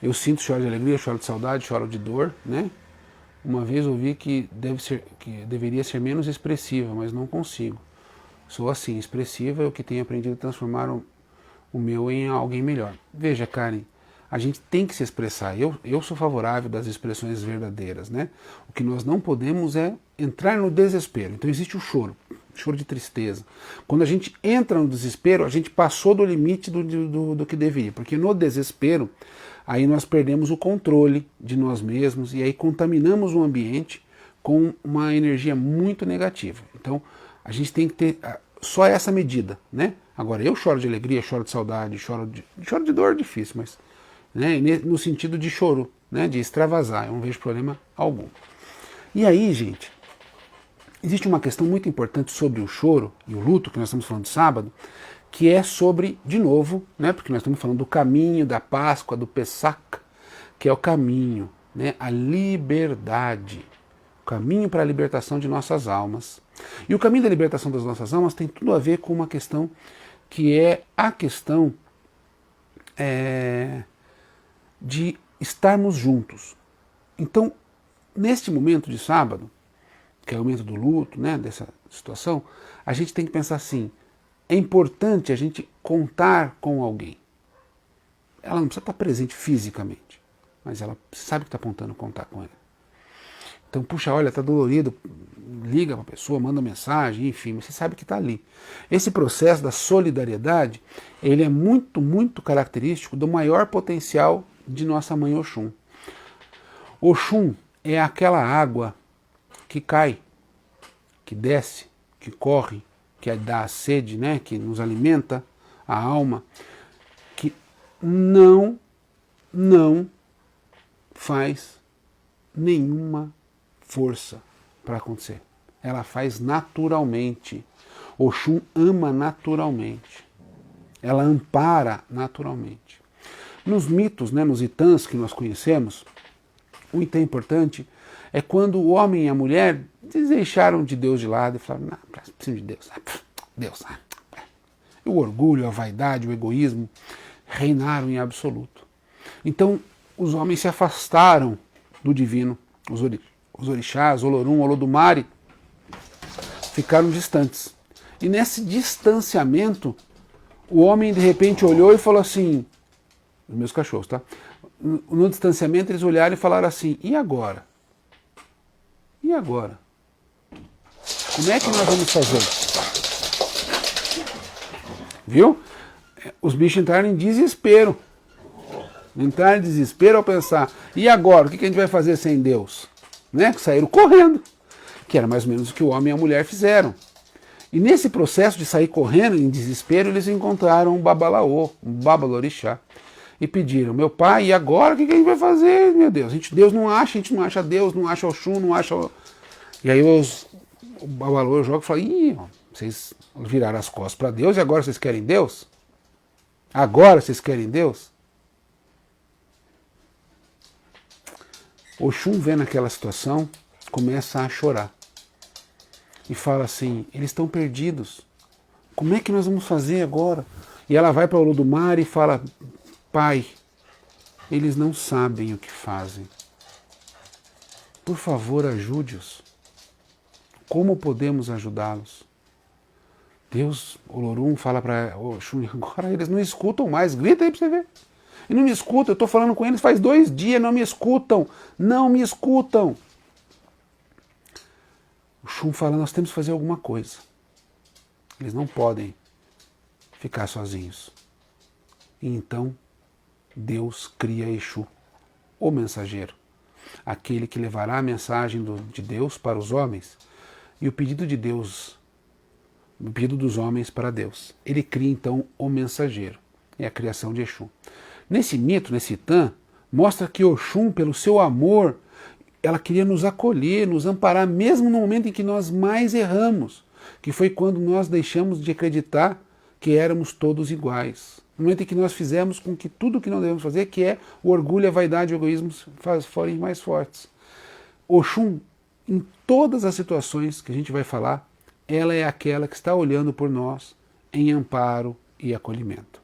Eu sinto, choro de alegria, choro de saudade, choro de dor, né? Uma vez ouvi que deveria ser menos expressiva, mas não consigo. Sou assim, expressiva é o que tenho aprendido a transformar o meu em alguém melhor. Veja, Karen, a gente tem que se expressar. Eu sou favorável das expressões verdadeiras, né? O que nós não podemos é entrar no desespero. Então existe o choro de tristeza. Quando a gente entra no desespero, a gente passou do limite do que deveria, porque no desespero, aí nós perdemos o controle de nós mesmos e aí contaminamos o ambiente com uma energia muito negativa. Então, a gente tem que ter só essa medida, né? Agora, eu choro de alegria, choro de saudade, choro de dor, difícil, mas né, no sentido de choro, né, de extravasar, eu não vejo problema algum. E aí, gente, existe uma questão muito importante sobre o choro e o luto, que nós estamos falando de sábado, que é sobre, de novo, né, porque nós estamos falando do caminho da Páscoa, do Pessach, que é o caminho, né, a liberdade, o caminho para a libertação de nossas almas. E o caminho da libertação das nossas almas tem tudo a ver com uma questão que é a questão de estarmos juntos. Então, neste momento de sábado, que é o momento do luto, né, dessa situação, a gente tem que pensar assim, é importante a gente contar com alguém. Ela não precisa estar presente fisicamente, mas ela sabe que está apontando contar com ela. Então, puxa, olha, está dolorido, liga para a pessoa, manda mensagem, enfim, você sabe que está ali. Esse processo da solidariedade, ele é muito, muito característico do maior potencial de nossa mãe Oxum. Oxum é aquela água que cai, que desce, que corre, que dá a sede, né, que nos alimenta a alma, que não faz nenhuma força para acontecer. Ela faz naturalmente. Oxum ama naturalmente. Ela ampara naturalmente. Nos mitos, né, nos itãs que nós conhecemos, o itã importante é quando o homem e a mulher deixaram de Deus de lado e falaram, não, preciso de Deus. Deus. E o orgulho, a vaidade, o egoísmo reinaram em absoluto. Então, os homens se afastaram do divino, os orixás, Olorum, Olodumare, ficaram distantes. E nesse distanciamento, o homem de repente olhou e falou assim, os meus cachorros, tá? No distanciamento eles olharam e falaram assim, e agora? E agora? Como é que nós vamos fazer? Viu? Os bichos entraram em desespero. Entraram em desespero ao pensar, e agora? O que a gente vai fazer sem Deus? Né? Saíram correndo. Que era mais ou menos o que o homem e a mulher fizeram. E nesse processo de sair correndo em desespero, eles encontraram um babalaô, um babalorixá, e pediram: meu pai, e agora o que a gente vai fazer, meu Deus? Deus não acha, a gente não acha Deus, não acha Oxum, não acha... E aí o babalô joga e fala: ih, vocês viraram as costas para Deus e agora vocês querem Deus? Agora vocês querem Deus? Oxum vê naquela situação, começa a chorar. E fala assim: eles estão perdidos. Como é que nós vamos fazer agora? E ela vai para o Olodumare e fala: pai, eles não sabem o que fazem. Por favor, ajude-os. Como podemos ajudá-los? Deus, Olorum, fala para Oxum: agora eles não escutam mais. Grita aí para você ver. E não me escutam, eu estou falando com eles faz 2 dias, não me escutam. Não me escutam. Oxum fala: nós temos que fazer alguma coisa. Eles não podem ficar sozinhos. E então Deus cria Exu, o mensageiro, aquele que levará a mensagem de Deus para os homens e o pedido de Deus, o pedido dos homens para Deus. Ele cria então o mensageiro, é a criação de Exu. Nesse mito, nesse Itã, mostra que Oxum, pelo seu amor, ela queria nos acolher, nos amparar, mesmo no momento em que nós mais erramos, que foi quando nós deixamos de acreditar que éramos todos iguais. No momento em que nós fizemos com que tudo que não devemos fazer, que é o orgulho, a vaidade e o egoísmo, forem mais fortes. Oxum, em todas as situações que a gente vai falar, ela é aquela que está olhando por nós em amparo e acolhimento.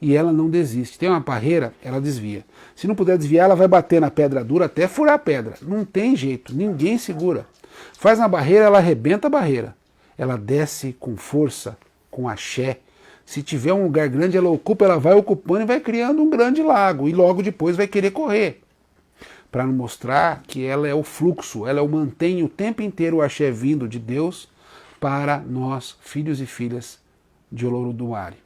E ela não desiste. Tem uma barreira, ela desvia. Se não puder desviar, ela vai bater na pedra dura até furar a pedra. Não tem jeito, ninguém segura. Faz uma barreira, ela arrebenta a barreira. Ela desce com força, com axé. Se tiver um lugar grande, ela ocupa, ela vai ocupando e vai criando um grande lago. E logo depois vai querer correr. Para mostrar que ela é o fluxo, ela mantém o tempo inteiro o axé vindo de Deus para nós, filhos e filhas de Olodumare.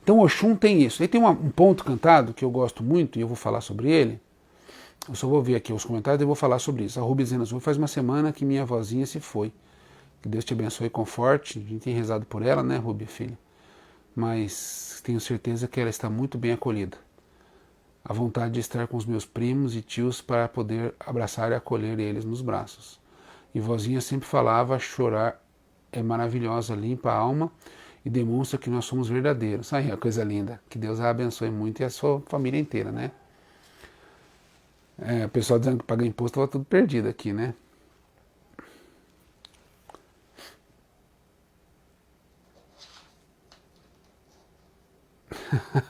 Então Oxum tem isso. Aí tem um ponto cantado que eu gosto muito e eu vou falar sobre ele. Eu só vou ver aqui os comentários e eu vou falar sobre isso. A Rubi dizendo assim: faz uma semana que minha vozinha se foi. Que Deus te abençoe e conforte. A gente tem rezado por ela, né, Rubi, filha? Mas tenho certeza que ela está muito bem acolhida. A vontade de estar com os meus primos e tios para poder abraçar e acolher eles nos braços. E vozinha sempre falava: chorar é maravilhosa, limpa a alma e demonstra que nós somos verdadeiros. Aí, a coisa linda. Que Deus a abençoe muito e a sua família inteira, né? O pessoal dizendo que pagar imposto estava tudo perdido aqui, né?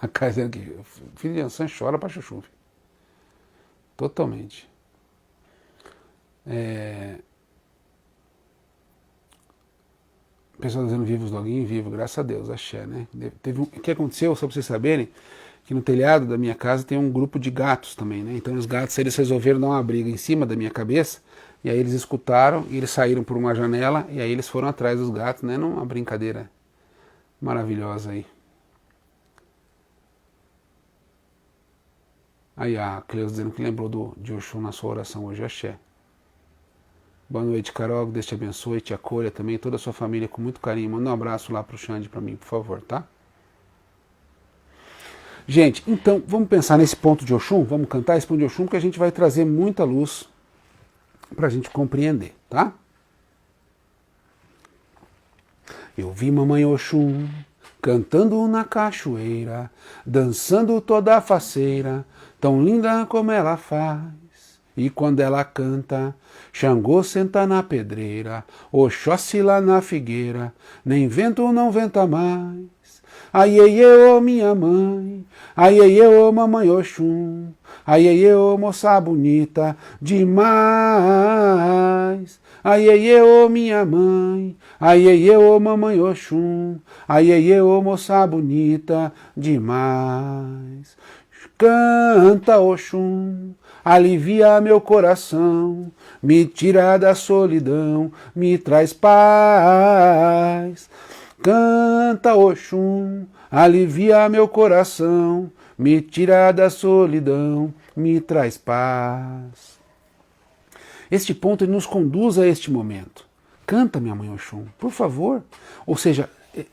A cara dizendo que filho de Ansan chora para chuchu. Totalmente. O pessoal dizendo: vivo os doguinhos, vivo, graças a Deus, axé, né? O que aconteceu, só para vocês saberem, que no telhado da minha casa tem um grupo de gatos também, né? Então os gatos, eles resolveram dar uma briga em cima da minha cabeça, e aí eles escutaram, e eles saíram por uma janela, e aí eles foram atrás dos gatos, né? Numa brincadeira maravilhosa aí. Aí a Cleusa dizendo que lembrou de Oxum na sua oração hoje, axé. Boa noite, Carol, Deus te abençoe, te acolha também, toda a sua família com muito carinho. Manda um abraço lá pro Xande para mim, por favor, tá? Gente, então, vamos pensar nesse ponto de Oxum, vamos cantar esse ponto de Oxum, porque a gente vai trazer muita luz pra gente compreender, tá? Eu vi mamãe Oxum cantando na cachoeira, dançando toda faceira, tão linda como ela faz. E quando ela canta, Xangô senta na pedreira, Oxóssi lá na figueira, nem vento não venta mais. Ai, ai, ô minha mãe, ai, ai, ô mamãe Oxum, ai, ai, ô moça bonita demais. Ai, ai, ô minha mãe, ai, ai, ô mamãe Oxum, ai, ai, ô moça bonita demais. Canta Oxum, alivia meu coração, me tira da solidão, me traz paz. Canta Oxum, alivia meu coração, me tira da solidão, me traz paz. Este ponto ele nos conduz a este momento. Canta, minha mãe Oxum, por favor. Ou seja,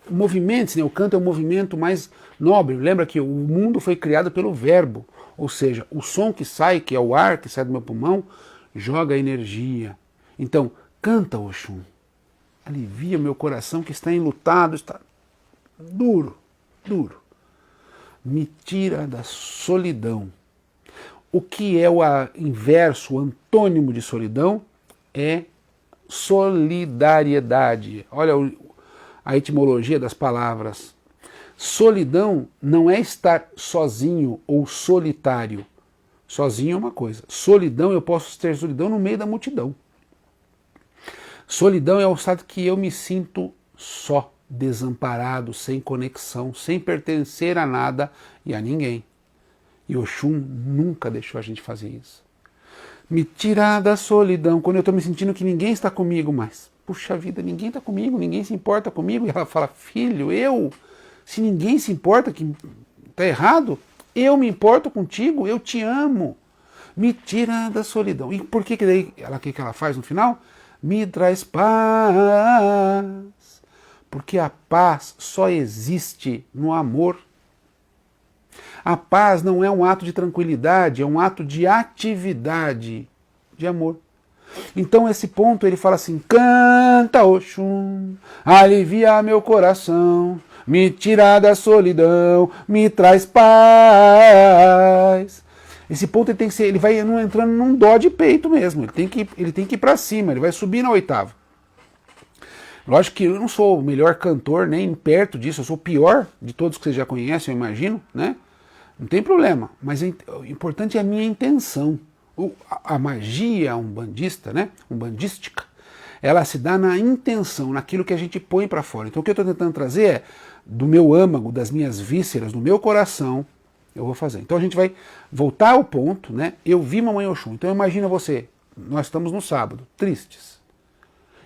movimentos, né? O canto é o movimento mais nobre. Lembra que o mundo foi criado pelo verbo. Ou seja, o som que sai, que é o ar que sai do meu pulmão, joga energia. Então, canta, Oxum. Alivia meu coração que está enlutado, está duro, duro. Me tira da solidão. O que é o inverso, o antônimo de solidão? É solidariedade. Olha a etimologia das palavras. Solidão não é estar sozinho ou solitário. Sozinho é uma coisa. Solidão, eu posso ter solidão no meio da multidão. Solidão é o estado que eu me sinto só, desamparado, sem conexão, sem pertencer a nada e a ninguém. E Oxum nunca deixou a gente fazer isso. Me tirar da solidão, quando eu estou me sentindo que ninguém está comigo mais. Puxa vida, ninguém está comigo, ninguém se importa comigo. E ela fala, filho, se ninguém se importa, que está errado, eu me importo contigo, eu te amo. Me tira da solidão. E por que daí, que ela faz no final? Me traz paz. Porque a paz só existe no amor. A paz não é um ato de tranquilidade, é um ato de atividade, de amor. Então esse ponto ele fala assim, canta Oxum, alivia meu coração, me tira da solidão, me traz paz. Esse ponto ele tem que ser, ele vai entrando num dó de peito mesmo, ele tem que ir para cima, ele vai subir na oitava. Lógico que eu não sou o melhor cantor, nem perto disso, eu sou o pior de todos que vocês já conhecem, eu imagino, né? Não tem problema, mas o importante é a minha intenção. A magia umbandista, né? Umbandística, ela se dá na intenção, naquilo que a gente põe para fora. Então o que eu estou tentando trazer é do meu âmago, das minhas vísceras, do meu coração, eu vou fazer. Então a gente vai voltar ao ponto, né? Eu vi Mamãe Oxum. Então imagina você, nós estamos no sábado, tristes.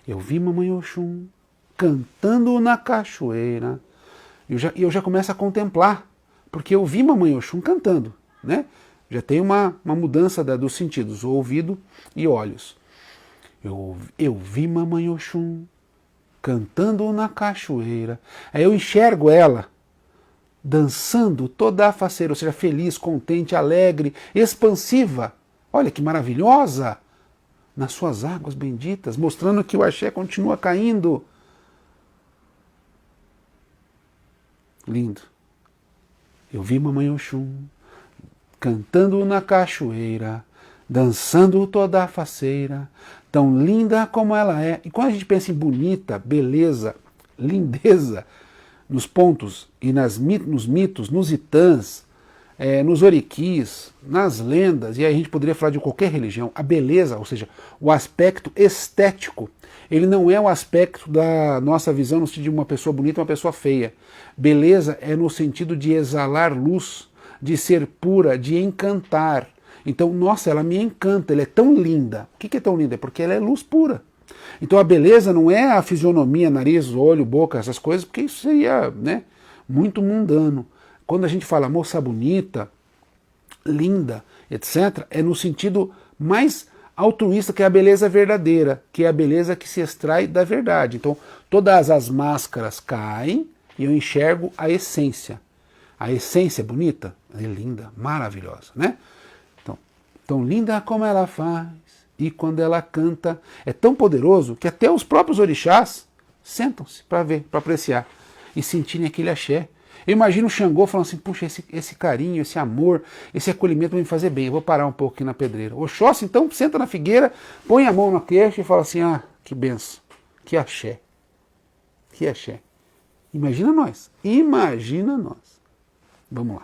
Eu vi Mamãe Oxum cantando na cachoeira. E eu já começo a contemplar. Porque eu vi Mamãe Oxum cantando, né? Já tem uma mudança dos sentidos, ouvido e olhos. Eu vi Mamãe Oxum cantando na cachoeira. Aí eu enxergo ela dançando toda a faceira, ou seja, feliz, contente, alegre, expansiva. Olha que maravilhosa! Nas suas águas benditas, mostrando que o axé continua caindo. Lindo. Eu vi Mamãe Oxum cantando na cachoeira, dançando toda a faceira, tão linda como ela é. E quando a gente pensa em bonita, beleza, lindeza, nos pontos e nos mitos, nos itãs, nos oriquis, nas lendas, e aí a gente poderia falar de qualquer religião, a beleza, ou seja, o aspecto estético, ele não é o aspecto da nossa visão no sentido de uma pessoa bonita e uma pessoa feia. Beleza é no sentido de exalar luz, de ser pura, de encantar. Então, nossa, ela me encanta, ela é tão linda. O que é tão linda? É porque ela é luz pura. Então a beleza não é a fisionomia, nariz, olho, boca, essas coisas, porque isso seria, né, muito mundano. Quando a gente fala moça bonita, linda, etc., é no sentido mais altruísta, que é a beleza verdadeira, que é a beleza que se extrai da verdade. Então, todas as máscaras caem e eu enxergo a essência. A essência é bonita, é linda, maravilhosa, né? Então, tão linda como ela faz, e quando ela canta, é tão poderoso que até os próprios orixás sentam-se para ver, para apreciar e sentirem aquele axé. Eu imagino o Xangô falando assim, puxa, esse carinho, esse amor, esse acolhimento vai me fazer bem, eu vou parar um pouco aqui na pedreira. Oxóssi, então, senta na figueira, põe a mão na queixa e fala assim, ah, que benção, que axé, que axé. Imagina nós. Vamos lá.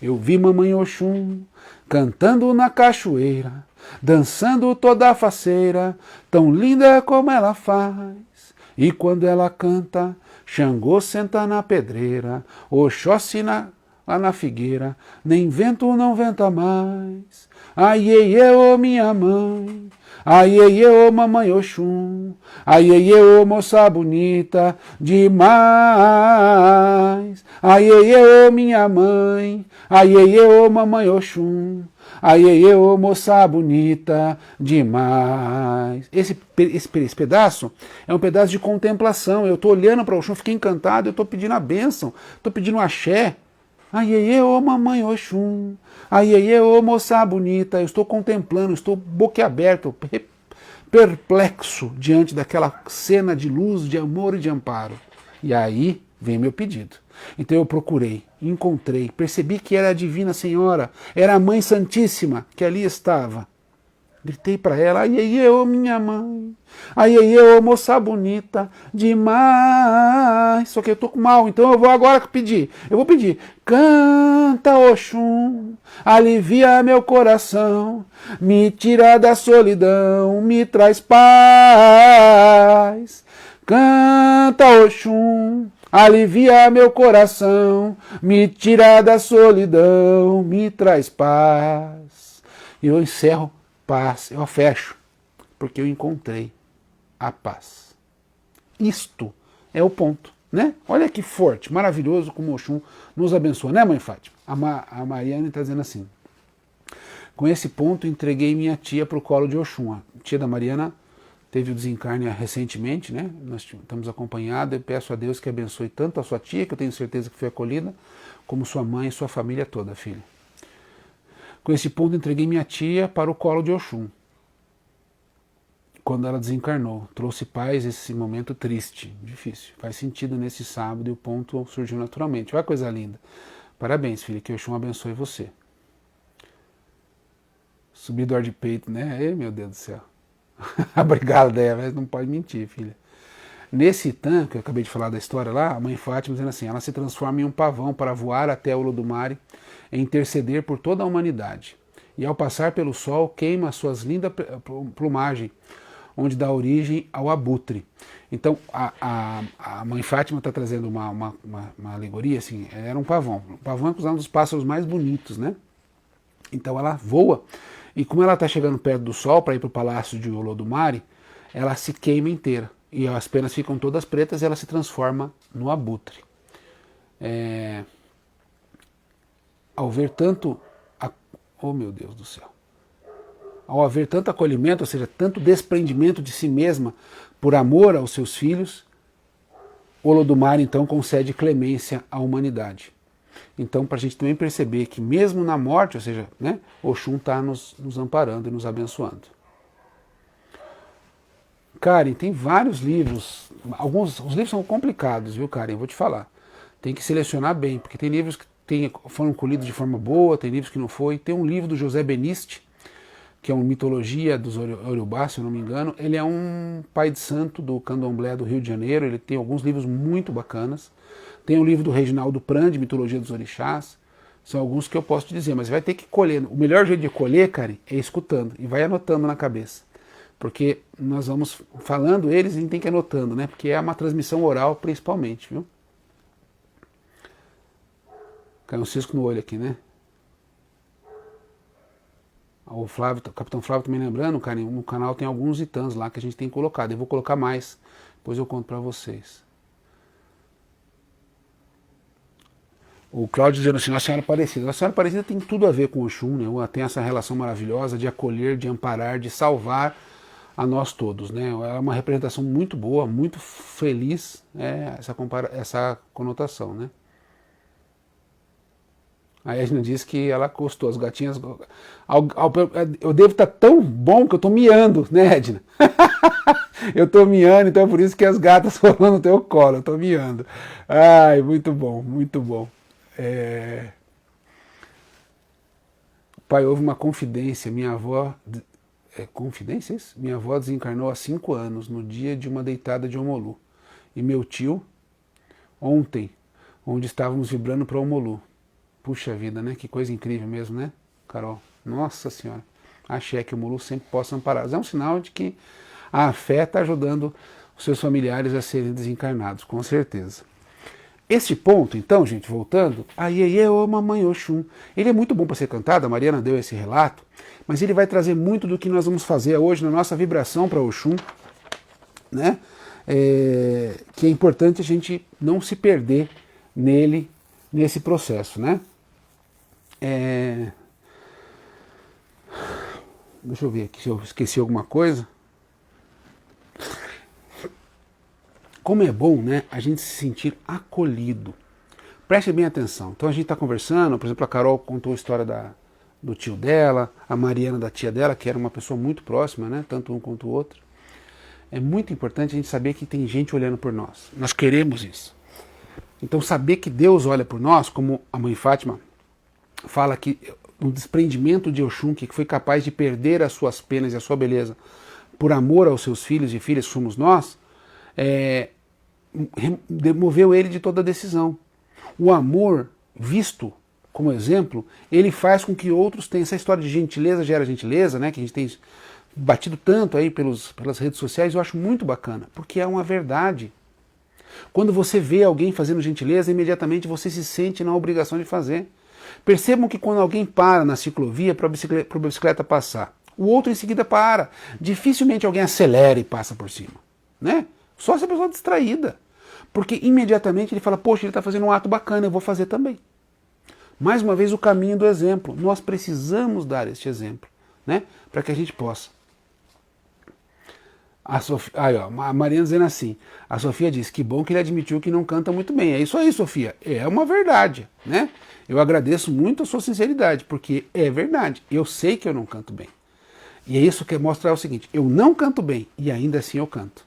Eu vi Mamãe Oxum cantando na cachoeira, dançando toda a faceira, tão linda como ela faz. E quando ela canta, Xangô senta na pedreira, Oxóssi lá na figueira, nem vento não venta mais. Ai, ei, ô minha mãe, ai, ei, ô Mamãe Oxum, ai, ei, ô moça bonita demais. Ai, ei, ô minha mãe, ai, ei, ô Mamãe Oxum, Ai, ai, ai, ô moça bonita demais. Esse pedaço é um pedaço de contemplação. Eu estou olhando para o Oxum, fiquei encantado, eu estou pedindo a bênção, estou pedindo um axé. Ai, ai, ai, ô mamãe Oxum. Ai, ai, ai, ô moça bonita. Eu estou contemplando, estou boquiaberto, perplexo diante daquela cena de luz, de amor e de amparo. E aí vem meu pedido. Então eu procurei, encontrei, percebi que era a Divina Senhora, era a Mãe Santíssima que ali estava. Gritei para ela, ai, ai, ai, ô minha mãe, ai, ai, ai, ô moça bonita demais. Só que eu tô com mal, então eu vou agora pedir. Eu vou pedir, canta Oxum, alivia meu coração, me tira da solidão, me traz paz. Canta Oxum, alivia meu coração, me tira da solidão, me traz paz. E eu encerro paz, eu fecho, porque eu encontrei a paz. Isto é o ponto, né? Olha que forte, maravilhoso como o Oxum nos abençoa, né, mãe Fátima? A Mariana está dizendo assim, com esse ponto entreguei minha tia para o colo de Oxum. A tia da Mariana teve o desencarne recentemente, né? Nós estamos acompanhados. Eu peço a Deus que abençoe tanto a sua tia, que eu tenho certeza que foi acolhida, como sua mãe e sua família toda, filha. Com esse ponto, entreguei minha tia para o colo de Oxum. Quando ela desencarnou, trouxe paz esse momento triste, difícil. Faz sentido nesse sábado e o ponto surgiu naturalmente. Olha que coisa linda. Parabéns, filha, que Oxum abençoe você. Subi do ar de peito, né? Ei, meu Deus do céu. Obrigado, Débora, mas não pode mentir, filha. Nesse Itã, que eu acabei de falar da história lá, a mãe Fátima dizendo assim, ela se transforma em um pavão para voar até o Olodumare e interceder por toda a humanidade. E ao passar pelo sol, queima suas lindas plumagens, onde dá origem ao abutre. Então, a mãe Fátima está trazendo uma alegoria, assim, era um pavão. O pavão é um dos pássaros mais bonitos, né? Então ela voa, e como ela está chegando perto do sol para ir para o palácio de Olodumare, ela se queima inteira. E as penas ficam todas pretas e ela se transforma no abutre. Ao ver tanto... Oh, meu Deus do céu. Ao haver tanto acolhimento, ou seja, tanto desprendimento de si mesma por amor aos seus filhos, Olodumare então concede clemência à humanidade. Então, para a gente também perceber que mesmo na morte, ou seja, né, Oxum está nos amparando e nos abençoando. Karen, tem vários livros, os livros são complicados, viu, Karen? Vou te falar. Tem que selecionar bem, porque tem livros que foram colhidos de forma boa, tem livros que não foi. Tem um livro do José Beniste, que é uma mitologia dos Oriubá, se eu não me engano. Ele é um pai de santo do candomblé do Rio de Janeiro, ele tem alguns livros muito bacanas. Tem um livro do Reginaldo Prandi, Mitologia dos Orixás. São alguns que eu posso te dizer, mas vai ter que colher. O melhor jeito de colher, Karen, é escutando, e vai anotando na cabeça. Porque nós vamos falando eles e a gente tem que ir anotando, né? Porque é uma transmissão oral principalmente, viu? Caiu um cisco no olho aqui, né? O Capitão Flávio também lembrando, cara, no canal tem alguns itãs lá que a gente tem colocado. Eu vou colocar mais, depois eu conto para vocês. O Cláudio dizendo assim, Nossa Senhora Aparecida. Nossa Senhora Aparecida tem tudo a ver com o Oxum, né? Tem essa relação maravilhosa de acolher, de amparar, de salvar a nós todos, né? É uma representação muito boa, muito feliz, essa conotação, né? A Edna diz que ela gostou, as gatinhas... Eu devo estar tão bom que eu estou miando, né, Edna? Eu estou miando, então é por isso que as gatas foram no teu colo, eu estou miando. Ai, muito bom, muito bom. Pai, houve uma confidência, minha avó... confidência isso? Minha avó desencarnou há 5 anos, no dia de uma deitada de Omolu. E meu tio, ontem, onde estávamos vibrando para Omolu. Puxa vida, né? Que coisa incrível mesmo, né, Carol? Nossa Senhora. Axé, que o Omolu sempre possa amparar. É um sinal de que a fé está ajudando os seus familiares a serem desencarnados, com certeza. Este ponto, então, gente, voltando, Aiê, ô mamãe Oxum, ele é muito bom para ser cantado, a Mariana deu esse relato, mas ele vai trazer muito do que nós vamos fazer hoje na nossa vibração para Oxum, né? Que é importante a gente não se perder nele, nesse processo, né? Deixa eu ver aqui se eu esqueci alguma coisa. Como é bom, né, a gente se sentir acolhido. Preste bem atenção. Então a gente está conversando, por exemplo, a Carol contou a história do tio dela, a Mariana da tia dela, que era uma pessoa muito próxima, né, tanto um quanto o outro. É muito importante a gente saber que tem gente olhando por nós. Nós queremos isso. Então saber que Deus olha por nós, como a mãe Fátima fala que um desprendimento de Oxum, que foi capaz de perder as suas penas e a sua beleza por amor aos seus filhos e filhas, que somos nós, demoveu ele de toda a decisão. O amor, visto como exemplo, ele faz com que outros tenham essa história de gentileza gera gentileza, né, que a gente tem batido tanto aí pelas redes sociais, eu acho muito bacana, porque é uma verdade. Quando você vê alguém fazendo gentileza, imediatamente você se sente na obrigação de fazer. Percebam que quando alguém para na ciclovia para a bicicleta passar, o outro em seguida para. Dificilmente alguém acelera e passa por cima, né? Só se a pessoa é distraída. Porque imediatamente ele fala, poxa, ele está fazendo um ato bacana, eu vou fazer também. Mais uma vez o caminho do exemplo. Nós precisamos dar este exemplo, né? Para que a gente possa. A Mariana dizendo assim, a Sofia diz, que bom que ele admitiu que não canta muito bem. É isso aí, Sofia, é uma verdade, né? Eu agradeço muito a sua sinceridade, porque é verdade, eu sei que eu não canto bem. E é isso que quer mostrar o seguinte, eu não canto bem e ainda assim eu canto.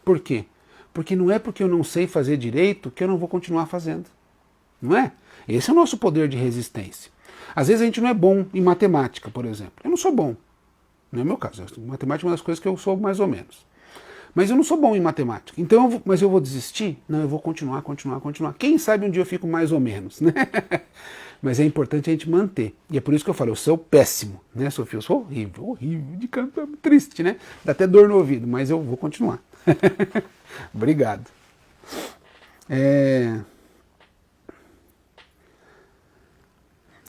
Por quê? Porque não é porque eu não sei fazer direito que eu não vou continuar fazendo, não é? Esse é o nosso poder de resistência. Às vezes a gente não é bom em matemática, por exemplo. Eu não sou bom. Não é o meu caso. Matemática é uma das coisas que eu sou mais ou menos. Mas eu não sou bom em matemática. Então, mas eu vou desistir? Não, eu vou continuar. Quem sabe um dia eu fico mais ou menos, né? Mas é importante a gente manter. E é por isso que eu falo, eu sou péssimo, né, Sofia? Eu sou horrível de canto, triste, né? Dá até dor no ouvido, mas eu vou continuar. Obrigado. É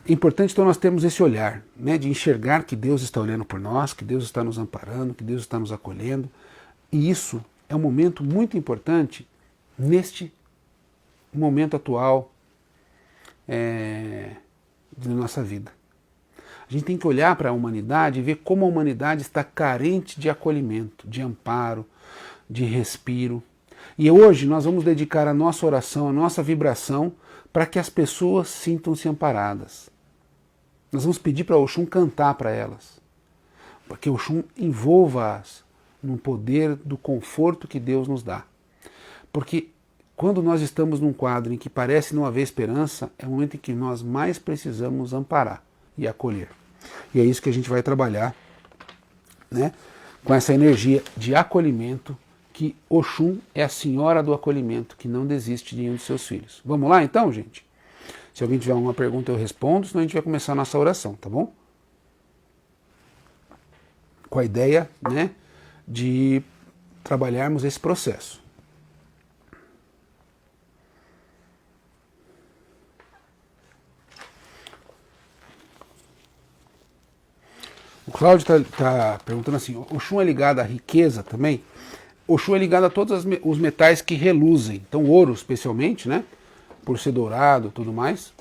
importante então nós termos esse olhar, né, de enxergar que Deus está olhando por nós, que Deus está nos amparando, que Deus está nos acolhendo. E isso é um momento muito importante neste momento atual da nossa vida. A gente tem que olhar para a humanidade e ver como a humanidade está carente de acolhimento, de amparo, de respiro. E hoje nós vamos dedicar a nossa oração, a nossa vibração, para que as pessoas sintam-se amparadas. Nós vamos pedir para Oxum cantar para elas, para que Oxum envolva-as no poder do conforto que Deus nos dá. Porque quando nós estamos num quadro em que parece não haver esperança, é o momento em que nós mais precisamos amparar e acolher. E é isso que a gente vai trabalhar, né, com essa energia de acolhimento, que Oxum é a senhora do acolhimento, que não desiste de nenhum de seus filhos. Vamos lá então, gente? Se alguém tiver alguma pergunta eu respondo, senão a gente vai começar a nossa oração, tá bom? Com a ideia, né, de trabalharmos esse processo. O Cláudio está perguntando assim, Oxum é ligado à riqueza também? Oxum é ligado a todos os metais que reluzem, então o ouro especialmente, né, por ser dourado e tudo mais.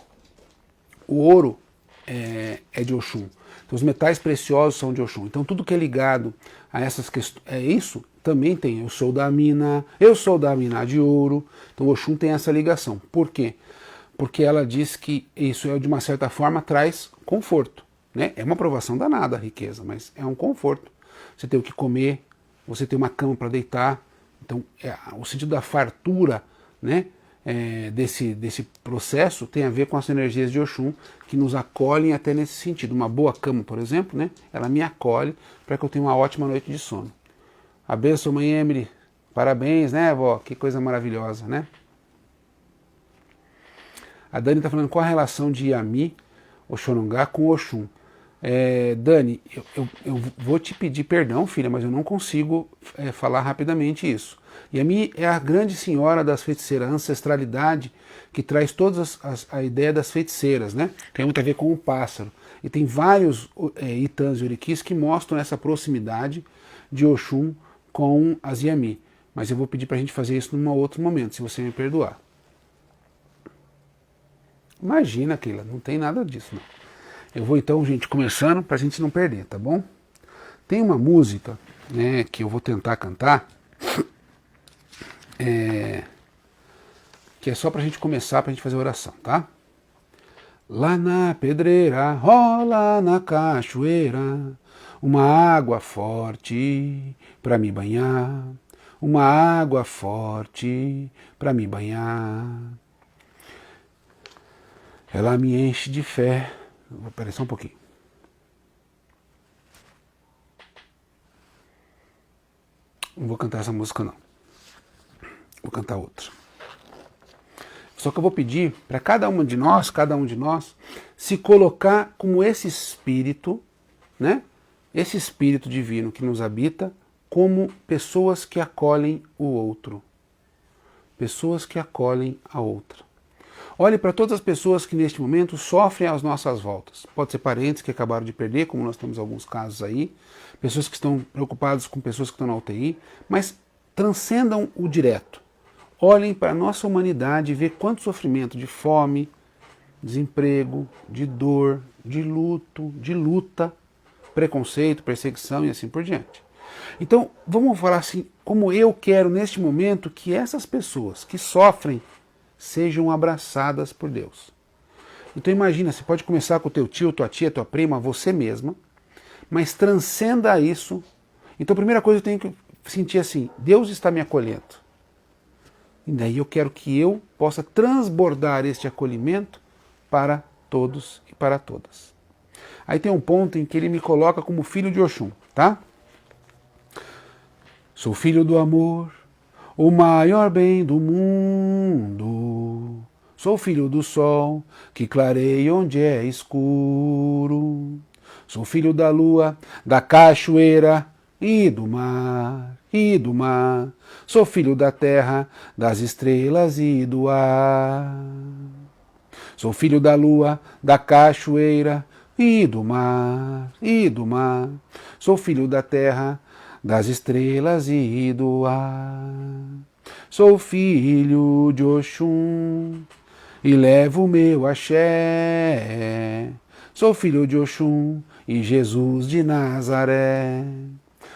O ouro é de Oxum. Então, os metais preciosos são de Oxum. Então tudo que é ligado a essas questões, isso também tem. Eu sou da mina de ouro. Então Oxum tem essa ligação. Por quê? Porque ela diz que isso de uma certa forma traz conforto, né? É uma provação danada a riqueza, mas é um conforto. Você tem o que comer, você tem uma cama para deitar. Então o sentido da fartura, né, desse processo tem a ver com as energias de Oxum, que nos acolhem até nesse sentido. Uma boa cama, por exemplo, né, ela me acolhe para que eu tenha uma ótima noite de sono. A benção, mãe Emily. Parabéns, né, vó? Que coisa maravilhosa, né? A Dani está falando qual a relação de Yami, Oxorongá, com Oxum. Dani, eu vou te pedir perdão, filha, mas eu não consigo falar rapidamente isso. Yami é a grande senhora das feiticeiras, a ancestralidade que traz toda a ideia das feiticeiras, né? Tem muito a ver com o pássaro. E tem vários Itãs e Oriquis que mostram essa proximidade de Oxum com as Yami. Mas eu vou pedir para a gente fazer isso num outro momento, se você me perdoar. Imagina, Keila, não tem nada disso, não. Eu vou então, gente, começando para a gente não perder, tá bom? Tem uma música, né, que eu vou tentar cantar, que é só pra gente começar, pra gente fazer a oração, tá? Lá na pedreira, rola na cachoeira, uma água forte pra me banhar, uma água forte pra me banhar. Ela me enche de fé. Vou parar só um pouquinho. Não vou cantar essa música não. Vou cantar outra. Só que eu vou pedir para cada um de nós, se colocar como esse espírito, né? Esse espírito divino que nos habita, como pessoas que acolhem o outro. Pessoas que acolhem a outra. Olhe para todas as pessoas que neste momento sofrem às nossas voltas. Pode ser parentes que acabaram de perder, como nós temos alguns casos aí, pessoas que estão preocupadas com pessoas que estão na UTI, mas transcendam o direto. Olhem para a nossa humanidade e vê quanto sofrimento de fome, desemprego, de dor, de luto, de luta, preconceito, perseguição e assim por diante. Então, vamos falar assim, como eu quero neste momento que essas pessoas que sofrem sejam abraçadas por Deus. Então imagina, você pode começar com o teu tio, tua tia, tua prima, você mesma, mas transcenda isso. Então a primeira coisa eu tenho que sentir assim, Deus está me acolhendo. E daí eu quero que eu possa transbordar este acolhimento para todos e para todas. Aí tem um ponto em que ele me coloca como filho de Oxum, tá? Sou filho do amor, o maior bem do mundo. Sou filho do sol, que clareia onde é escuro. Sou filho da lua, da cachoeira e do mar, e do mar. Sou filho da terra, das estrelas e do ar. Sou filho da lua, da cachoeira e do mar, e do mar. Sou filho da terra, das estrelas e do ar. Sou filho de Oxum e levo o meu axé. Sou filho de Oxum e Jesus de Nazaré.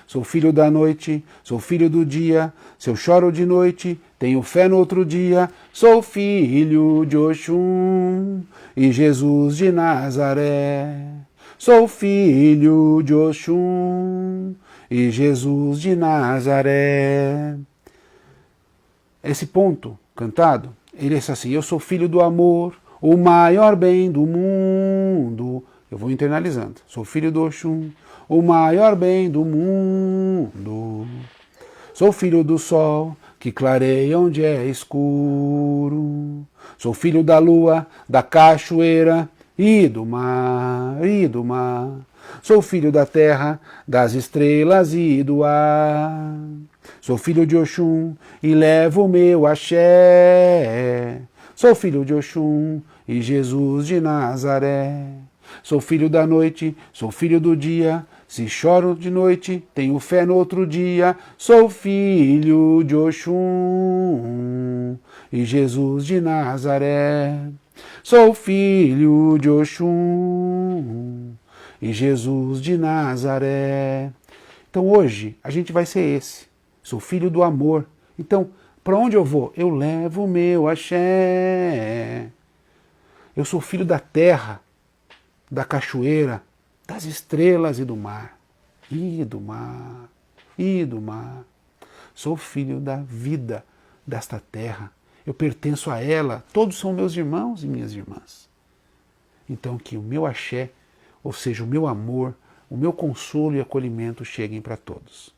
Sou filho da noite, sou filho do dia. Se eu choro de noite, tenho fé no outro dia. Sou filho de Oxum e Jesus de Nazaré. Sou filho de Oxum e Jesus de Nazaré. Esse ponto cantado, ele é assim, eu sou filho do amor, o maior bem do mundo. Eu vou internalizando, sou filho do Oxum, o maior bem do mundo. Sou filho do sol, que clareia onde é escuro. Sou filho da lua, da cachoeira e do mar, e do mar. Sou filho da terra, das estrelas e do ar. Sou filho de Oxum e levo o meu axé. Sou filho de Oxum e Jesus de Nazaré. Sou filho da noite, sou filho do dia. Se choro de noite, tenho fé no outro dia. Sou filho de Oxum e Jesus de Nazaré. Sou filho de Oxum e Jesus de Nazaré. Então hoje a gente vai ser esse. Sou filho do amor. Então, para onde eu vou? Eu levo o meu axé. Eu sou filho da terra, da cachoeira, das estrelas e do mar. E do mar, e do mar. Sou filho da vida desta terra. Eu pertenço a ela. Todos são meus irmãos e minhas irmãs. Então que o meu axé, ou seja, o meu amor, o meu consolo e acolhimento cheguem para todos.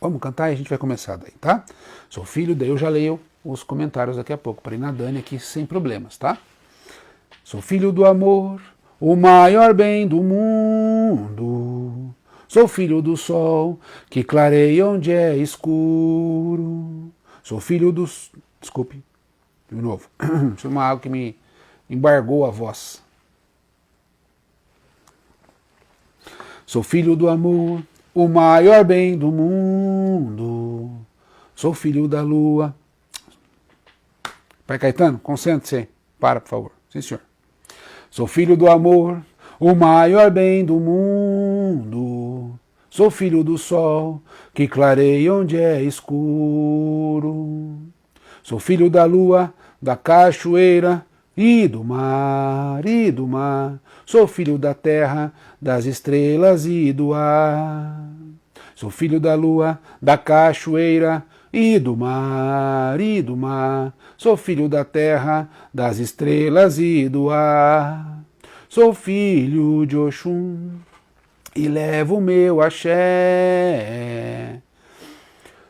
Vamos cantar e a gente vai começar daí, tá? Sou filho, daí eu já leio os comentários daqui a pouco, para ir na Dani aqui sem problemas, tá? Sou filho do amor, o maior bem do mundo. Sou filho do sol, que clareia onde é escuro. Sou filho dos... Desculpe, de novo. Isso é uma água que me embargou a voz. Sou filho do amor, o maior bem do mundo. Sou filho da lua. Pai Caetano, concentre-se. Para, por favor. Sim, senhor. Sou filho do amor, o maior bem do mundo. Sou filho do sol, que clareia onde é escuro. Sou filho da lua, da cachoeira e do mar, e do mar. Sou filho da terra, das estrelas e do ar. Sou filho da lua, da cachoeira e do mar, e do mar. Sou filho da terra, das estrelas e do ar. Sou filho de Oxum e levo o meu axé.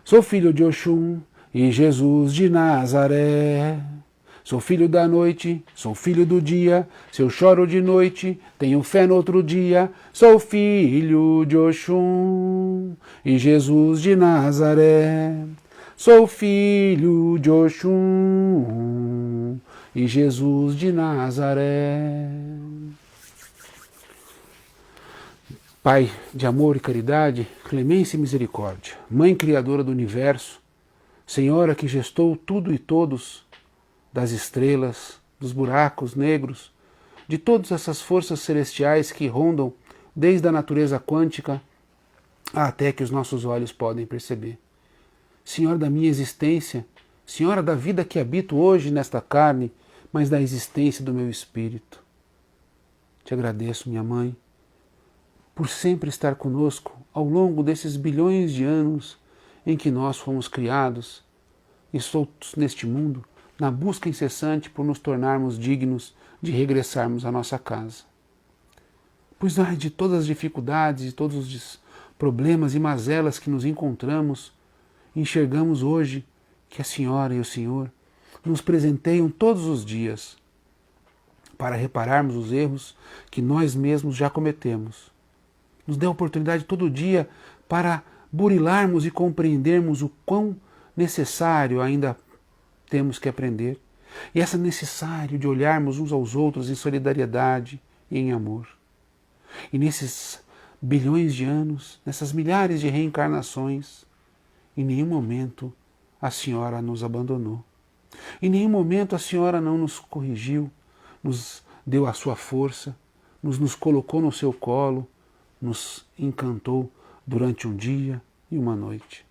Sou filho de Oxum e Jesus de Nazaré. Sou filho da noite, sou filho do dia. Se eu choro de noite, tenho fé no outro dia. Sou filho de Oxum e Jesus de Nazaré. Sou filho de Oxum e Jesus de Nazaré. Pai de amor e caridade, clemência e misericórdia, Mãe Criadora do Universo, Senhora que gestou tudo e todos, das estrelas, dos buracos negros, de todas essas forças celestiais que rondam desde a natureza quântica até que os nossos olhos podem perceber. Senhora da minha existência, Senhora da vida que habito hoje nesta carne, mas da existência do meu espírito. Te agradeço, minha Mãe, por sempre estar conosco ao longo desses bilhões de anos em que nós fomos criados e soltos neste mundo, na busca incessante por nos tornarmos dignos de regressarmos à nossa casa. Pois ai de todas as dificuldades e todos os problemas e mazelas que nos encontramos, enxergamos hoje que a Senhora e o Senhor nos presenteiam todos os dias para repararmos os erros que nós mesmos já cometemos. Nos dê a oportunidade todo dia para burilarmos e compreendermos o quão necessário ainda temos que aprender. E essa necessário de olharmos uns aos outros em solidariedade e em amor. E nesses bilhões de anos, nessas milhares de reencarnações, em nenhum momento a Senhora nos abandonou. Em nenhum momento a Senhora não nos corrigiu, nos deu a sua força, nos colocou no seu colo, nos encantou durante um dia e uma noite.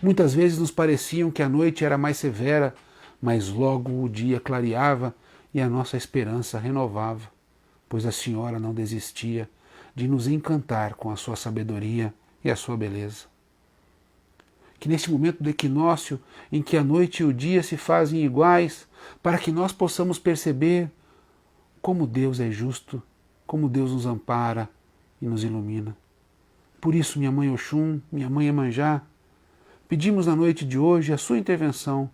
Muitas vezes nos pareciam que a noite era mais severa, mas logo o dia clareava e a nossa esperança renovava, pois a Senhora não desistia de nos encantar com a sua sabedoria e a sua beleza. Que neste momento do equinócio, em que a noite e o dia se fazem iguais, para que nós possamos perceber como Deus é justo, como Deus nos ampara e nos ilumina. Por isso, minha Mãe Oxum, minha Mãe Iemanjá, pedimos na noite de hoje a sua intervenção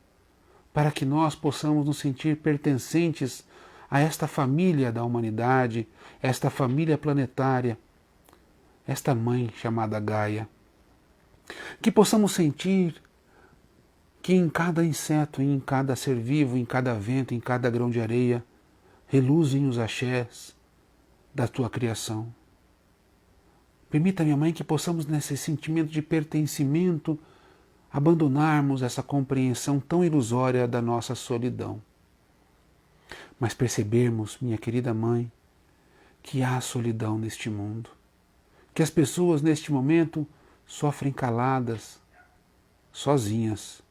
para que nós possamos nos sentir pertencentes a esta família da humanidade, esta família planetária, esta Mãe chamada Gaia. Que possamos sentir que em cada inseto, em cada ser vivo, em cada vento, em cada grão de areia, reluzem os axés da tua criação. Permita, minha Mãe, que possamos, nesse sentimento de pertencimento, abandonarmos essa compreensão tão ilusória da nossa solidão. Mas percebermos, minha querida Mãe, que há solidão neste mundo, que as pessoas neste momento sofrem caladas, sozinhas,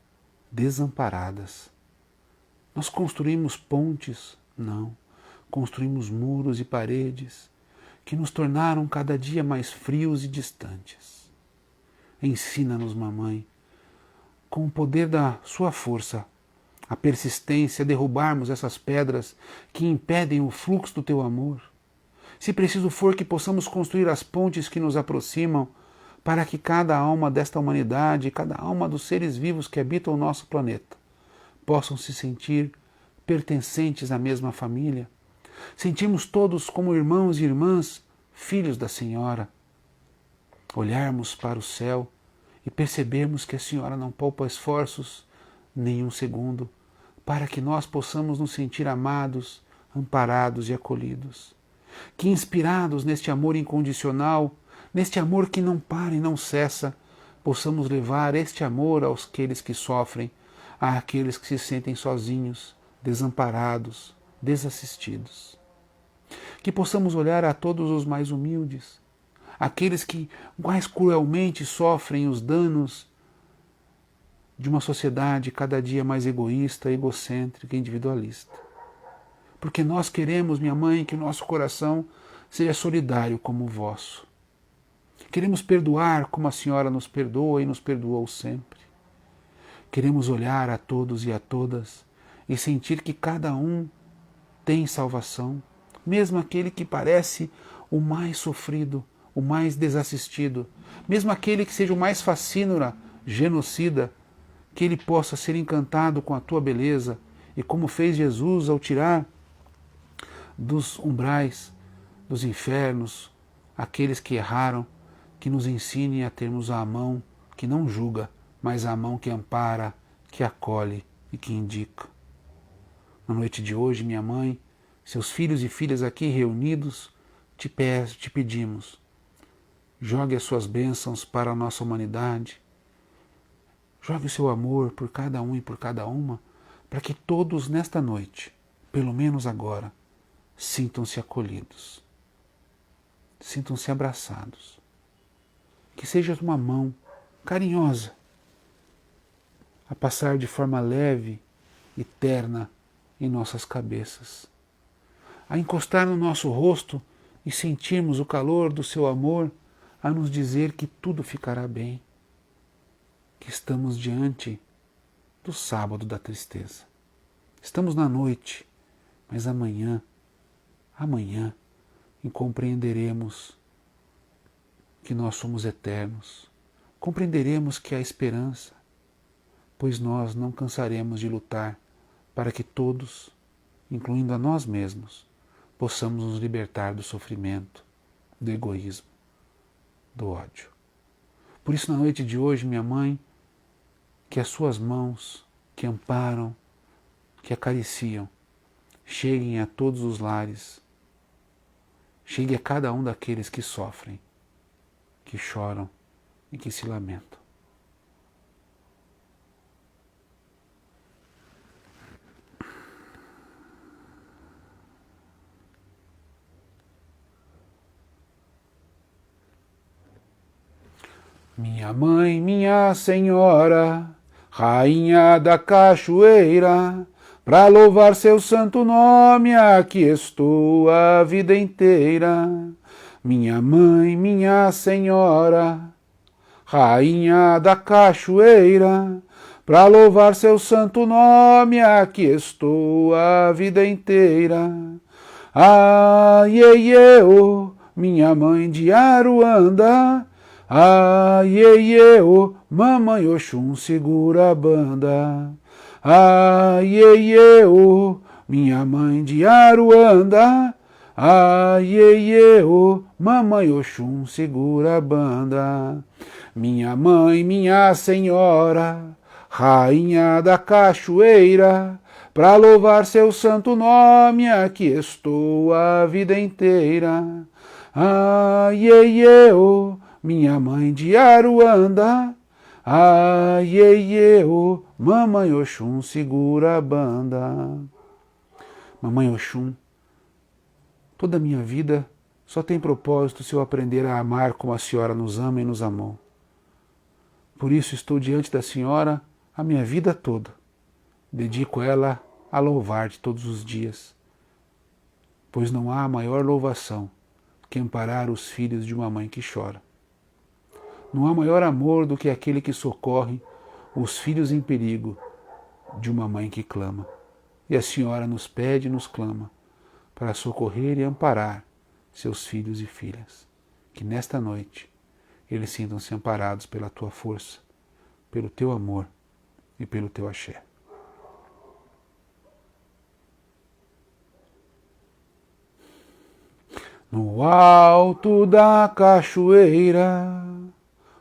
desamparadas. Nós construímos pontes? Não. Construímos muros e paredes que nos tornaram cada dia mais frios e distantes. Ensina-nos, mamãe, com o poder da sua força, a persistência, a derrubarmos essas pedras que impedem o fluxo do teu amor. Se preciso for, que possamos construir as pontes que nos aproximam, para que cada alma desta humanidade, cada alma dos seres vivos que habitam o nosso planeta, possam se sentir pertencentes à mesma família. Sentimos todos como irmãos e irmãs, filhos da Senhora. Olharmos para o céu e percebermos que a Senhora não poupa esforços nem um segundo, para que nós possamos nos sentir amados, amparados e acolhidos. Que inspirados neste amor incondicional, neste amor que não para e não cessa, possamos levar este amor àqueles que sofrem, àqueles que se sentem sozinhos, desamparados, desassistidos. Que possamos olhar a todos os mais humildes, aqueles que mais cruelmente sofrem os danos de uma sociedade cada dia mais egoísta, egocêntrica e individualista. Porque nós queremos, minha mãe, que o nosso coração seja solidário como o vosso. Queremos perdoar como a senhora nos perdoa e nos perdoou sempre. Queremos olhar a todos e a todas e sentir que cada um tem salvação, mesmo aquele que parece o mais sofrido, o mais desassistido, mesmo aquele que seja o mais facínora, genocida, que ele possa ser encantado com a tua beleza e como fez Jesus ao tirar dos umbrais, dos infernos, aqueles que erraram, que nos ensine a termos a mão que não julga, mas a mão que ampara, que acolhe e que indica. Na noite de hoje, minha mãe, seus filhos e filhas aqui reunidos, te pedimos, jogue as suas bênçãos para a nossa humanidade, jogue o seu amor por cada um e por cada uma, para que todos nesta noite, pelo menos agora, sintam-se acolhidos, sintam-se abraçados. Que seja uma mão carinhosa a passar de forma leve e terna em nossas cabeças, a encostar no nosso rosto e sentirmos o calor do seu amor, a nos dizer que tudo ficará bem, que estamos diante do sábado da tristeza. Estamos na noite, mas amanhã compreenderemos que nós somos eternos, compreenderemos que há esperança, pois nós não cansaremos de lutar para que todos, incluindo a nós mesmos, possamos nos libertar do sofrimento, do egoísmo, do ódio. Por isso, na noite de hoje, minha mãe, que as suas mãos que amparam, que acariciam, cheguem a todos os lares, chegue a cada um daqueles que sofrem, que choram e que se lamentam. Minha mãe, minha senhora, rainha da cachoeira, pra louvar seu santo nome aqui estou a vida inteira. Minha mãe, minha senhora, rainha da cachoeira, pra louvar seu santo nome aqui estou a vida inteira. Ai, ei, eu, minha mãe de Aruanda, ai, ei, eu, mamãe Oxum segura a banda. Ai, ei, eu, minha mãe de Aruanda, ai, ei, eu, mamãe Oxum segura a banda. Minha mãe, minha senhora, rainha da cachoeira, pra louvar seu santo nome aqui estou a vida inteira. Ai, ei, eu, minha mãe de Aruanda, ai, ei, eu, mamãe Oxum segura a banda. Mamãe Oxum, toda a minha vida só tem propósito se eu aprender a amar como a senhora nos ama e nos amou. Por isso estou diante da senhora a minha vida toda. Dedico ela a louvar-te todos os dias, pois não há maior louvação que amparar os filhos de uma mãe que chora. Não há maior amor do que aquele que socorre os filhos em perigo de uma mãe que clama. E a senhora nos pede e nos clama para socorrer e amparar seus filhos e filhas. Que nesta noite eles sintam-se amparados pela tua força, pelo teu amor e pelo teu axé. No alto da cachoeira,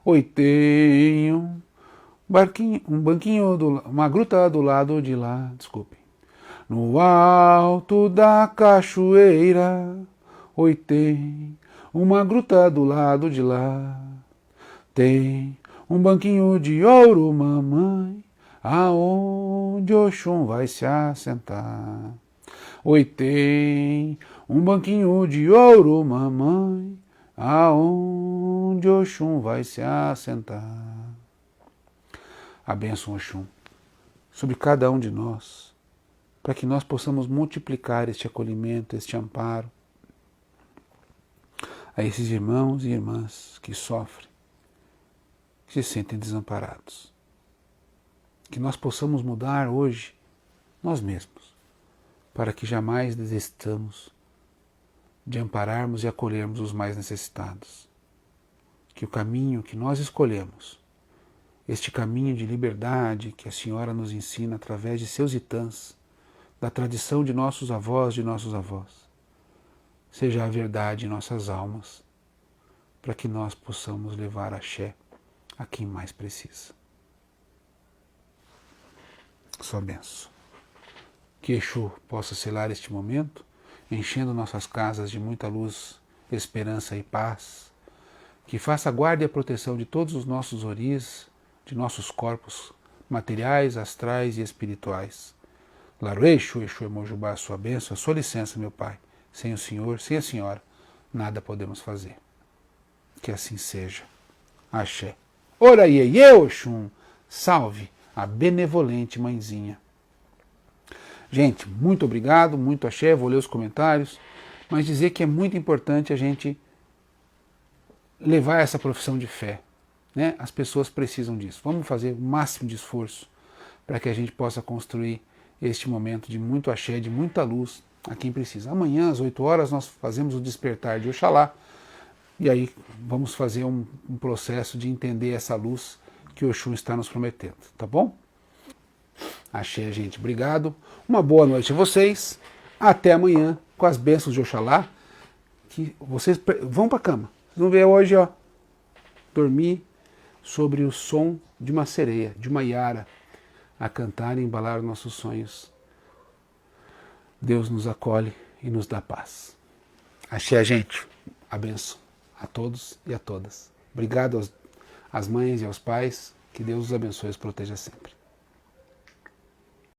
oi, tem um banquinho, uma gruta do lado de lá, desculpem. No alto da cachoeira, oi, tem uma gruta do lado de lá. Tem um banquinho de ouro, mamãe, aonde Oxum vai se assentar. Oi, tem um banquinho de ouro, mamãe, aonde Oxum vai se assentar. A bênção, Oxum, sobre cada um de nós, para que nós possamos multiplicar este acolhimento, este amparo a esses irmãos e irmãs que sofrem, que se sentem desamparados. Que nós possamos mudar hoje nós mesmos, para que jamais desistamos de ampararmos e acolhermos os mais necessitados. Que o caminho que nós escolhemos, este caminho de liberdade que a Senhora nos ensina através de seus itãs, da tradição de nossos avós, seja a verdade em nossas almas, para que nós possamos levar axé a quem mais precisa. Só benção. Que Exu possa selar este momento, enchendo nossas casas de muita luz, esperança e paz. Que faça a guarda e a proteção de todos os nossos oris, de nossos corpos materiais, astrais e espirituais. Laro Exu, Exu Emojubá, a sua bênção, a sua licença, meu Pai. Sem o Senhor, sem a Senhora, nada podemos fazer. Que assim seja. Axé. Ora Iê Oxum, salve a benevolente mãezinha. Gente, muito obrigado, muito axé, vou ler os comentários, mas dizer que é muito importante a gente levar essa profissão de fé, né? As pessoas precisam disso. Vamos fazer o máximo de esforço para que a gente possa construir este momento de muito axé, de muita luz a quem precisa. Amanhã, às 8 horas, nós fazemos o despertar de Oxalá, e aí vamos fazer um processo de entender essa luz que o Oxum está nos prometendo, tá bom? Axé, gente. Obrigado. Uma boa noite a vocês. Até amanhã com as bênçãos de Oxalá. Que vocês vão para a cama. Vocês vão ver hoje, ó, dormir sobre o som de uma sereia, de uma iara, a cantar e embalar nossos sonhos. Deus nos acolhe e nos dá paz. Axé, gente. A bênção a todos e a todas. Obrigado às mães e aos pais. Que Deus os abençoe e os proteja sempre.